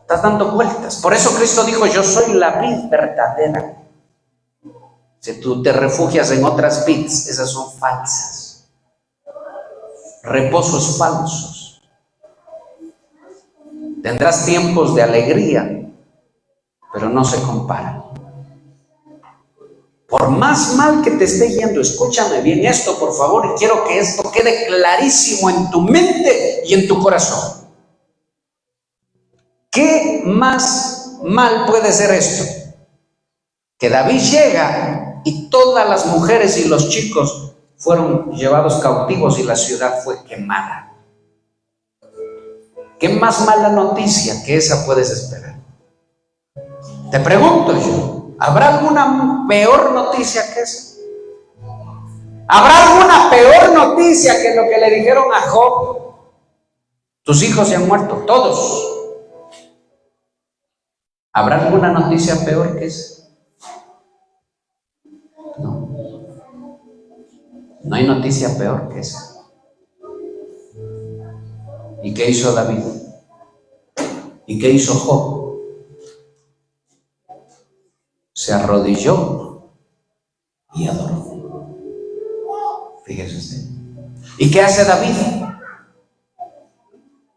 Estás dando vueltas. Por eso Cristo dijo: yo soy la vid verdadera. Si tú te refugias en otras vids, esas son falsas. Reposos falsos. Tendrás tiempos de alegría, pero no se comparan. Por más mal que te esté yendo, escúchame bien esto, por favor, y quiero que esto quede clarísimo en tu mente y en tu corazón. ¿Qué más mal puede ser esto? Que David llega y todas las mujeres y los chicos fueron llevados cautivos y la ciudad fue quemada. ¿Qué más mala noticia que esa puedes esperar? Te pregunto yo, ¿habrá alguna peor noticia que esa? ¿Habrá alguna peor noticia que lo que le dijeron a Job? Tus hijos se han muerto, todos. ¿Habrá alguna noticia peor que esa? No. No hay noticia peor que esa. ¿Y qué hizo David? ¿Y qué hizo Job? Se arrodilló y adoró. Fíjese usted. ¿Y qué hace David?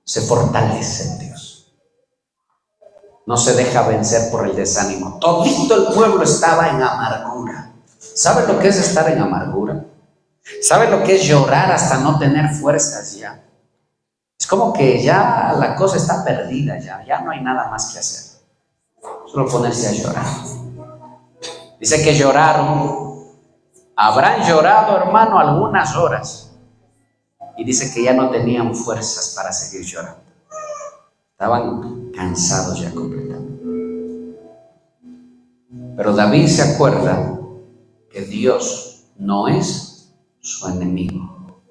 Se fortalece en Dios. No se deja vencer por el desánimo. Todito el pueblo estaba en amargura. ¿Sabe lo que es estar en amargura? ¿Sabe lo que es llorar hasta no tener fuerzas ya? Es como que ya la cosa está perdida, ya no hay nada más que hacer. Solo ponerse a llorar. Dice que lloraron. Habrán llorado, hermano, algunas horas. Y dice que ya no tenían fuerzas para seguir llorando. Estaban cansados ya completamente. Pero David se acuerda que Dios no es su enemigo.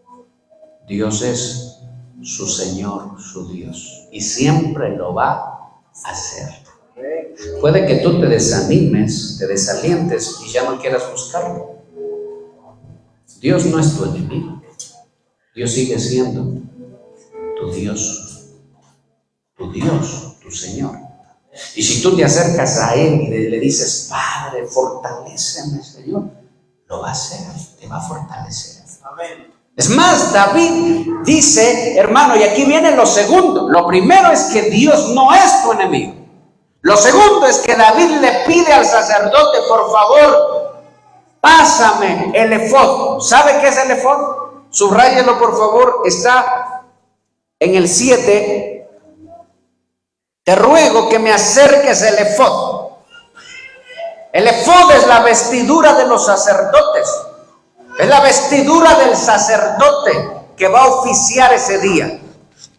Dios es su Señor, su Dios. Y siempre lo va a hacer. Puede que tú te desanimes, te desalientes y ya no quieras buscarlo. Dios no es tu enemigo. Dios sigue siendo tu Dios, tu Señor. Y si tú te acercas a Él y le dices: Padre, fortaléceme, Señor, lo va a hacer, te va a fortalecer. Amén. Es más, David dice, hermano, y aquí viene lo segundo. Lo primero es que Dios no es tu enemigo. Lo segundo es que David le pide al sacerdote: por favor, pásame el efod. ¿Sabe qué es el efod? Subráyelo, por favor. Está en el 7. Te ruego que me acerques el efod. El efod es la vestidura de los sacerdotes. Es la vestidura del sacerdote que va a oficiar ese día.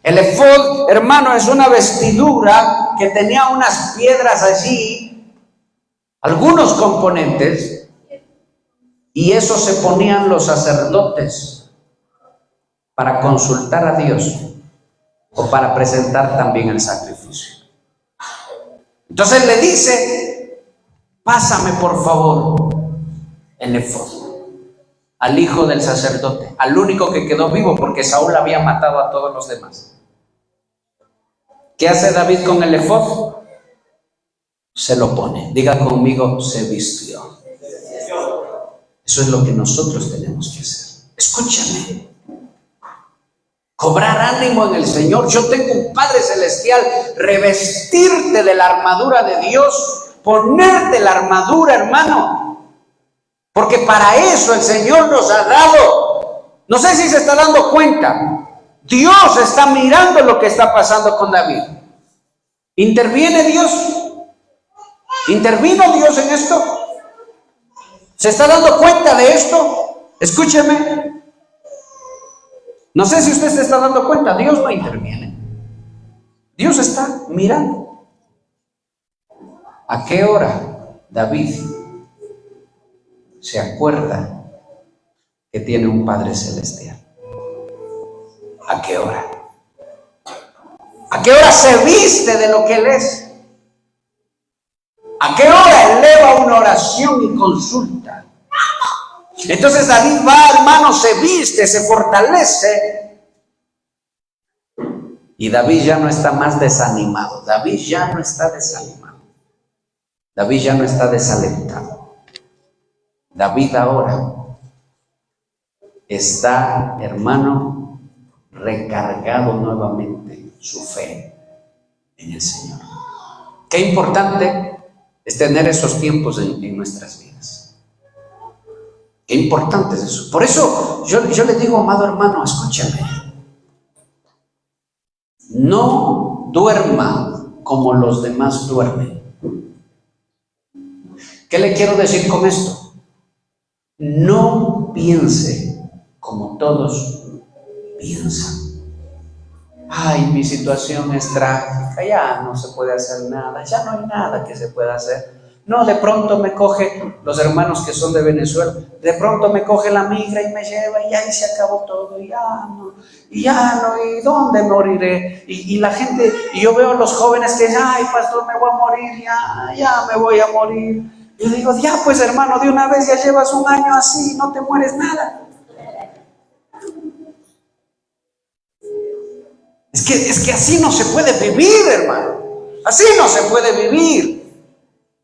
El efod, hermano, es una vestidura que tenía unas piedras allí, algunos componentes, y eso se ponían los sacerdotes para consultar a Dios o para presentar también el sacrificio. Entonces le dice: pásame por favor el efod. Al hijo del sacerdote, al único que quedó vivo, porque Saúl había matado a todos los demás. ¿Qué hace David con el efod? Se lo pone. Diga conmigo: se vistió. Eso es lo que nosotros tenemos que hacer. Escúchame. Cobrar ánimo en el Señor. Yo tengo un Padre Celestial. Revestirte de la armadura de Dios. Ponerte la armadura, hermano. Porque para eso el Señor nos ha dado. No sé si se está dando cuenta. Dios está mirando lo que está pasando con David. ¿Interviene Dios? ¿Intervino Dios en esto? ¿Se está dando cuenta de esto? Escúcheme. No sé si usted se está dando cuenta. Dios no interviene. Dios está mirando. ¿A qué hora David se acuerda que tiene un Padre Celestial? ¿A qué hora? ¿A qué hora se viste de lo que Él es? ¿A qué hora eleva una oración? oración y consulta. Entonces David va, hermano, se viste, se fortalece. Y David ya no está más desanimado. David ya no está desanimado. David ya no está desalentado. David ahora está, hermano, recargado nuevamente su fe en el Señor. Qué importante es tener esos tiempos en nuestras vidas. Qué importante es eso. Por eso yo le digo, amado hermano, escúchame. No duerma como los demás duermen. ¿Qué le quiero decir con esto? No piense como todos piensan. Ay, mi situación es trágica, ya no se puede hacer nada, ya no hay nada que se pueda hacer. No, de pronto me coge, los hermanos que son de Venezuela, de pronto me coge la migra y me lleva y ahí se acabó todo, y ya no, ¿y dónde moriré? Y la gente, y yo veo a los jóvenes que dicen, ay, pastor, me voy a morir, ya me voy a morir. Y digo, ya pues hermano, de una vez ya llevas un año así, no te mueres nada. Es que así no se puede vivir, hermano. Así no se puede vivir.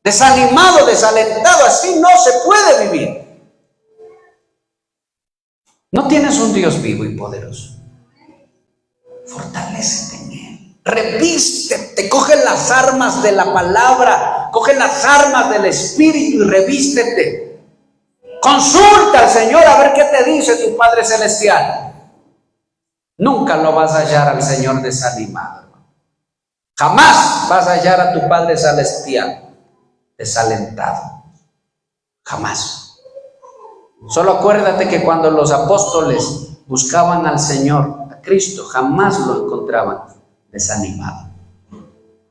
Desanimado, desalentado, así no se puede vivir. No tienes un Dios vivo y poderoso. Fortalécete en Él. Revístete, coge las armas de la palabra, coge las armas del Espíritu y revístete. Consulta al Señor a ver qué te dice tu Padre Celestial. Nunca lo vas a hallar al Señor desanimado. Jamás vas a hallar a tu Padre Celestial desalentado. Jamás. Solo acuérdate que cuando los apóstoles buscaban al Señor, a Cristo, jamás lo encontraban desanimado.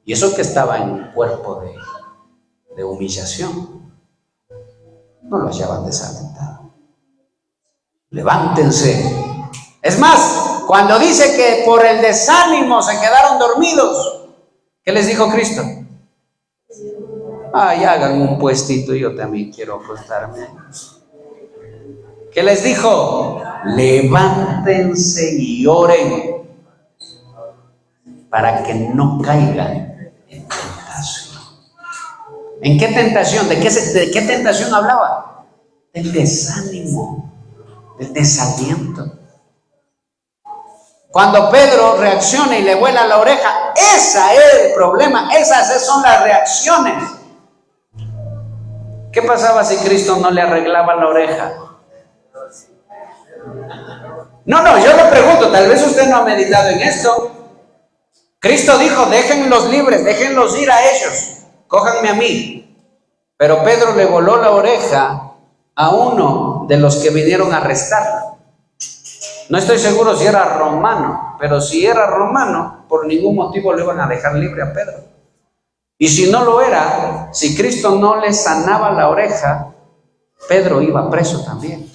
Y eso que estaba en un cuerpo de humillación, no lo hallaban desalentado. Levántense. Es más, cuando dice que por el desánimo se quedaron dormidos, ¿qué les dijo Cristo? Ay, hagan un puestito, yo también quiero acostarme. ¿Qué les dijo? Levántense y oren para que no caigan en tentación. ¿En qué tentación? ¿De qué tentación hablaba? Del desánimo, del desaliento. Cuando Pedro reacciona y le vuela la oreja, ese es el problema, esas son las reacciones. ¿Qué pasaba si Cristo no le arreglaba la oreja? No, yo le pregunto, tal vez usted no ha meditado en esto. Cristo dijo, déjenlos libres, déjenlos ir a ellos, cójanme a mí. Pero Pedro le voló la oreja a uno de los que vinieron a arrestarlo. No estoy seguro si era romano, pero si era romano, por ningún motivo le iban a dejar libre a Pedro. Y si no lo era, si Cristo no le sanaba la oreja, Pedro iba preso también.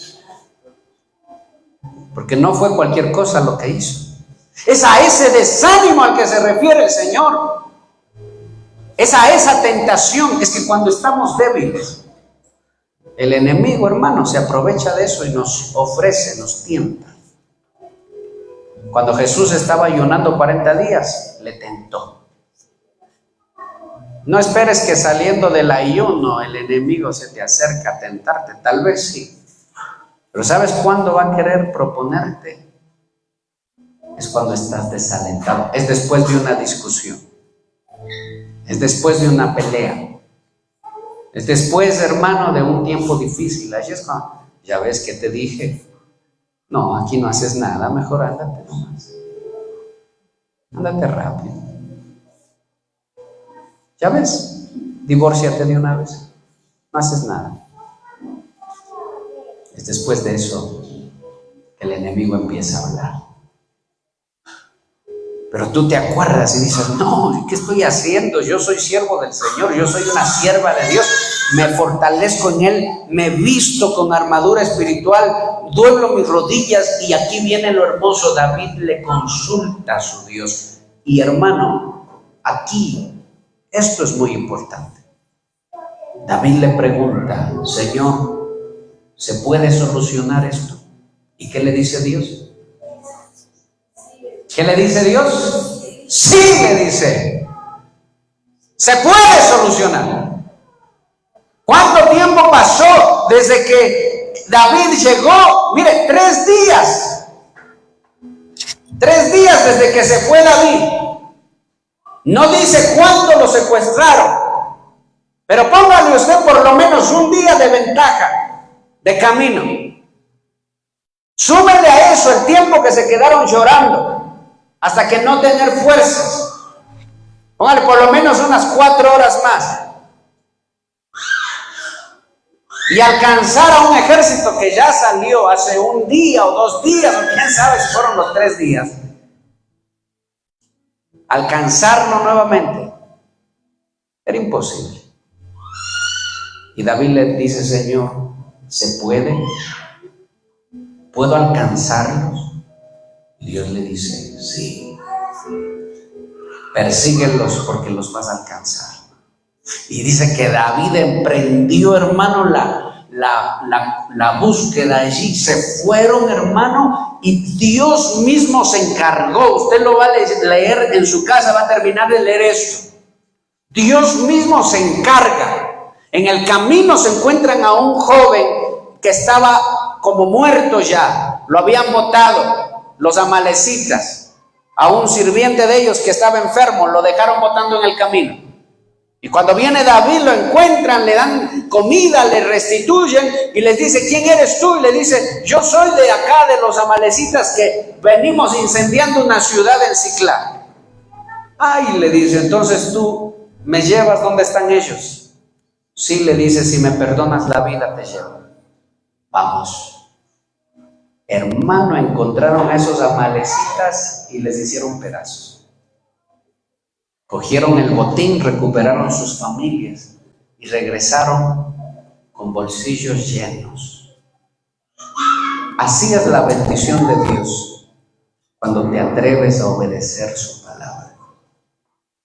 Porque no fue cualquier cosa lo que hizo. Es a ese desánimo al que se refiere el Señor. Es a esa tentación. Es que cuando estamos débiles, el enemigo, hermano, se aprovecha de eso y nos ofrece, nos tienta. Cuando Jesús estaba ayunando 40 días, le tentó. No esperes que saliendo del ayuno el enemigo se te acerque a tentarte. Tal vez sí. Pero ¿sabes cuándo va a querer proponerte? Es cuando estás desalentado. Es después de una discusión. Es después de una pelea. Es después, hermano, de un tiempo difícil. Ahí es cuando, ya ves que te dije, no, aquí no haces nada, mejor ándate nomás. Ándate rápido. Ya ves, divórciate de una vez. No haces nada. Es después de eso que el enemigo empieza a hablar. Pero tú te acuerdas y dices, no, ¿qué estoy haciendo? Yo soy siervo del Señor, yo soy una sierva de Dios, me fortalezco en Él, me visto con armadura espiritual, doblo mis rodillas. Y aquí viene lo hermoso, David le consulta a su Dios. Y hermano, aquí, esto es muy importante. David le pregunta: Señor, ¿se puede solucionar esto? ¿Y qué le dice Dios? ¿Qué le dice Dios? Sí, le dice. Se puede solucionar. ¿Cuánto tiempo pasó desde que David llegó? Mire, 3 días. 3 días desde que se fue David. No dice cuánto lo secuestraron, pero póngale usted por lo menos un día de ventaja de camino. Súmele a eso el tiempo que se quedaron llorando hasta que no tener fuerzas. Póngale por lo menos unas 4 horas más. Y alcanzar a un ejército que ya salió hace 1 día o 2 días, o quién sabe si fueron los 3 días. Alcanzarlo nuevamente era imposible. Y David le dice: Señor, ¿se puede? ¿Puedo alcanzarlos? Y Dios le dice: sí. Persíguelos porque los vas a alcanzar. Y dice que David emprendió, hermano, la búsqueda allí. Se fueron, hermano, y Dios mismo se encargó. Usted lo va a leer en su casa, va a terminar de leer esto. Dios mismo se encarga. En el camino se encuentran a un joven que estaba como muerto ya. Lo habían botado los amalecitas. A un sirviente de ellos que estaba enfermo, lo dejaron botando en el camino. Y cuando viene David, lo encuentran, le dan comida, le restituyen y les dice: ¿quién eres tú? Y le dice: yo soy de acá, de los amalecitas que venimos incendiando una ciudad en Siclá. Ay, le dice: entonces tú me llevas donde están ellos. Sí, le dice: si me perdonas la vida te llevo. Vamos. Hermano, encontraron a esos amalecitas y les hicieron pedazos. Cogieron el botín, recuperaron sus familias y regresaron con bolsillos llenos. Así es la bendición de Dios cuando te atreves a obedecer su palabra.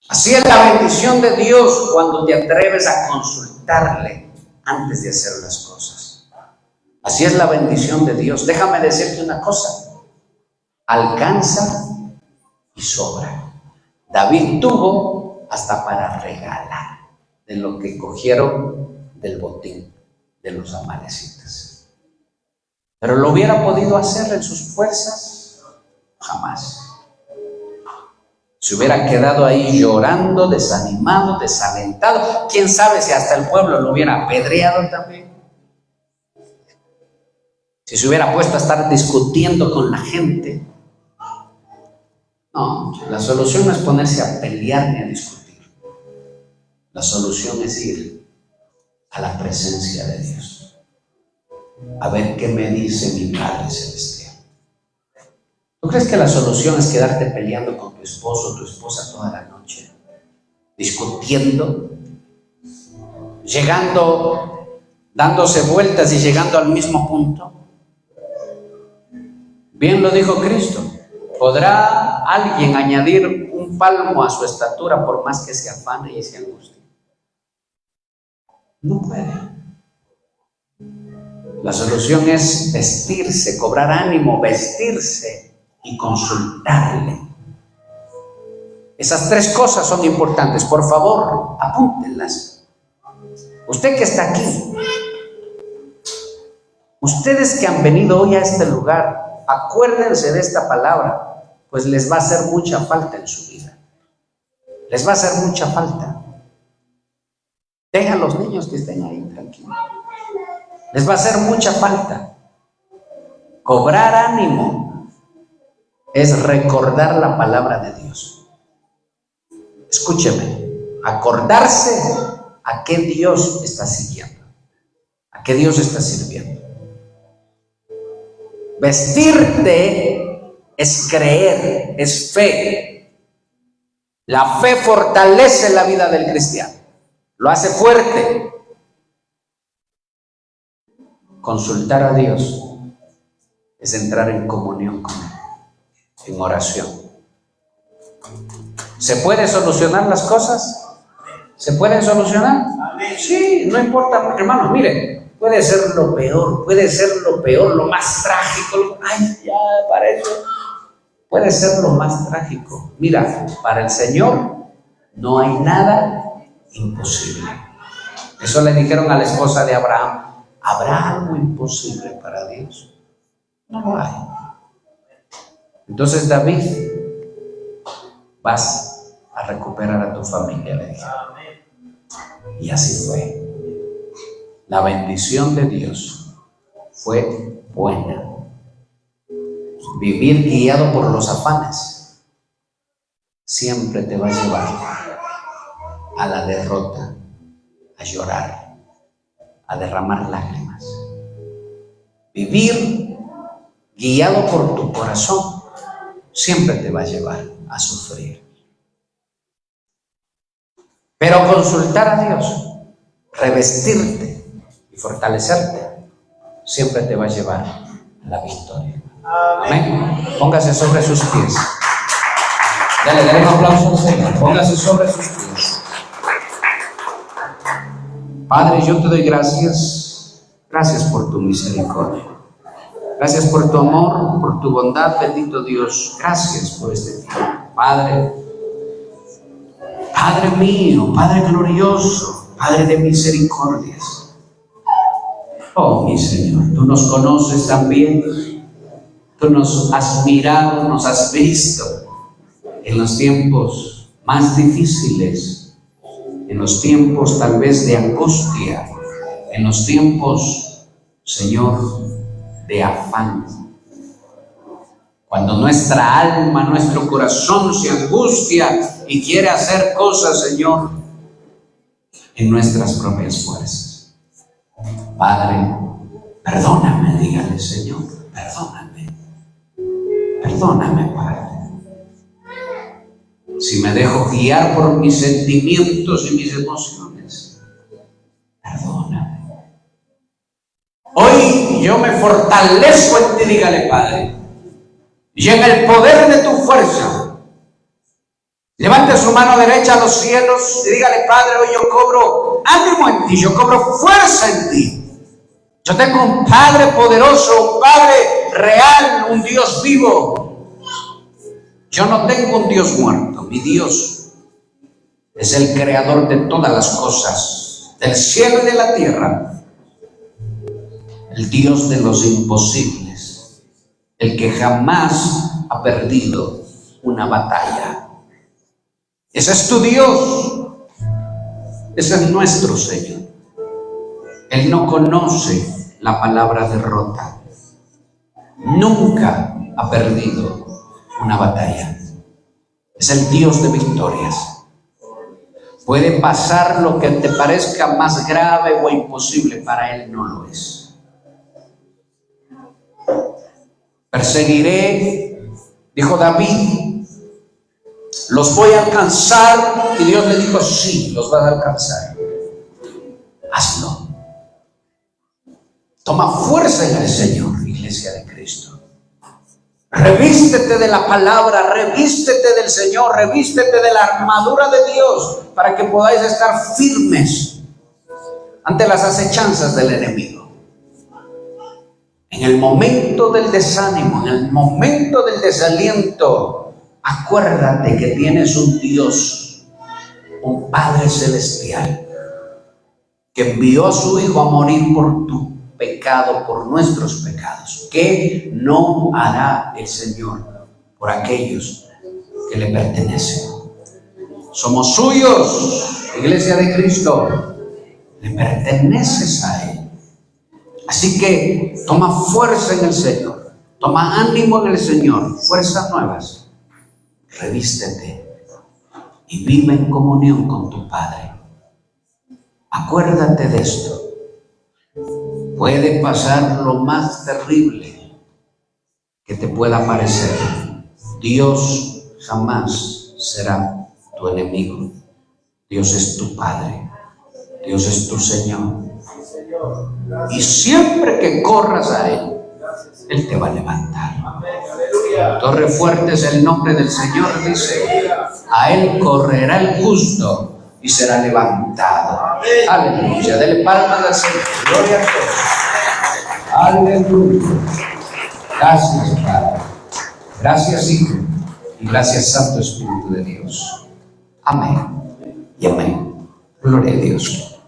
Así es la bendición de Dios cuando te atreves a consultarle antes de hacer las cosas. Así es la bendición de Dios. Déjame decirte una cosa: alcanza y sobra. David tuvo hasta para regalar de lo que cogieron del botín de los amalecitas. Pero ¿lo hubiera podido hacer en sus fuerzas? Jamás. Se hubiera quedado ahí llorando, desanimado, desalentado. Quién sabe si hasta el pueblo lo hubiera apedreado también. Si se hubiera puesto a estar discutiendo con la gente. No, la solución no es ponerse a pelear ni a discutir. La solución es ir a la presencia de Dios. A ver qué me dice mi Padre Celestial. ¿Tú crees que la solución es quedarte peleando con tu esposo o tu esposa toda la noche? Discutiendo, llegando, dándose vueltas y llegando al mismo punto. Bien lo dijo Cristo. ¿Podrá alguien añadir un palmo a su estatura por más que se afane y se angustie? No puede. La solución es vestirse, cobrar ánimo, vestirse y consultarle. Esas 3 cosas son importantes. Por favor, apúntenlas. Usted que está aquí, ustedes que han venido hoy a este lugar, acuérdense de esta palabra. Pues les va a hacer mucha falta en su vida. Les va a hacer mucha falta. Deja a los niños que estén ahí tranquilos. Les va a hacer mucha falta. Cobrar ánimo es recordar la palabra de Dios. Escúcheme, acordarse a qué Dios está siguiendo, a qué Dios está sirviendo. Vestirte es creer, es fe. La fe fortalece la vida del cristiano, lo hace fuerte. Consultar a Dios es entrar en comunión con Él, en oración. ¿Se puede solucionar las cosas? ¿Se pueden solucionar? Sí, no importa, hermanos, miren, puede ser lo peor, lo más trágico. Ay, ya, para eso. Puede ser lo más trágico. Mira, para el Señor no hay nada imposible. Eso le dijeron a la esposa de Abraham. ¿Habrá algo imposible para Dios? No lo hay. Entonces, David, vas a recuperar a tu familia, le dijeron. Y así fue. La bendición de Dios fue buena. Vivir guiado por los afanes siempre te va a llevar a la derrota, a llorar, a derramar lágrimas. Vivir guiado por tu corazón siempre te va a llevar a sufrir. Pero consultar a Dios, revestirte y fortalecerte, siempre te va a llevar a la victoria. Amén. Póngase sobre sus pies. Dale un aplauso al Señor. Póngase sobre sus pies. Padre, yo te doy gracias. Gracias por tu misericordia. Gracias por tu amor, por tu bondad, bendito Dios. Gracias por este tiempo. Padre, Padre mío, Padre glorioso, Padre de misericordias. Oh, mi Señor, tú nos conoces también. Tú nos has mirado, nos has visto en los tiempos más difíciles, en los tiempos tal vez de angustia, en los tiempos, Señor, de afán. Cuando nuestra alma, nuestro corazón se angustia y quiere hacer cosas, Señor, en nuestras propias fuerzas. Padre, perdóname, dígale, Señor, perdóname. Perdóname, Padre. Si me dejo guiar por mis sentimientos y mis emociones, perdóname. Hoy yo me fortalezco en ti, dígale, Padre. Y en el poder de tu fuerza, levante su mano derecha a los cielos y dígale, Padre, hoy yo cobro ánimo en ti, yo cobro fuerza en ti. Yo tengo un Padre poderoso, un Padre real, un Dios vivo. Yo no tengo un Dios muerto. Mi Dios es el creador de todas las cosas, del cielo y de la tierra. El Dios de los imposibles, el que jamás ha perdido una batalla. Ese es tu Dios. Ese es nuestro Señor. Él no conoce la palabra derrota. Nunca ha perdido una batalla. Es el Dios de victorias. Puede pasar lo que te parezca más grave o imposible, para Él no lo es. Perseguiré, dijo David, los voy a alcanzar, y Dios le dijo, sí, los vas a alcanzar. Hazlo. Toma fuerza en el Señor, iglesia de Cristo. Revístete de la palabra, revístete del Señor, revístete de la armadura de Dios, para que podáis estar firmes ante las acechanzas del enemigo. En el momento del desánimo, en el momento del desaliento, acuérdate que tienes un Dios, un Padre celestial, que envió a su Hijo a morir por tu pecado, por nuestros pecados. ¿Qué no hará el Señor por aquellos que le pertenecen? Somos suyos, iglesia de Cristo. Le perteneces a Él. Así que toma fuerza en el Señor, toma ánimo en el Señor, fuerzas nuevas. Revístete y vive en comunión con tu Padre. Acuérdate de esto. Puede pasar lo más terrible que te pueda parecer. Dios jamás será tu enemigo. Dios es tu Padre. Dios es tu Señor. Y siempre que corras a Él, Él te va a levantar. Torre fuerte es el nombre del Señor, dice. A Él correrá el justo y será levantado. Aleluya. Dele palmas al Señor. Gloria a Dios. Aleluya. Gracias, Padre. Gracias, Hijo. Y gracias, Santo Espíritu de Dios. Amén y amén. Gloria a Dios.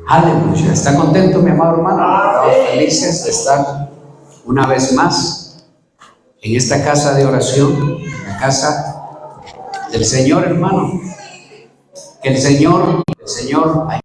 Aleluya. ¿Está contento, mi amado hermano? Estamos felices de estar una vez más en esta casa de oración, en la casa del Señor, hermano. Que el Señor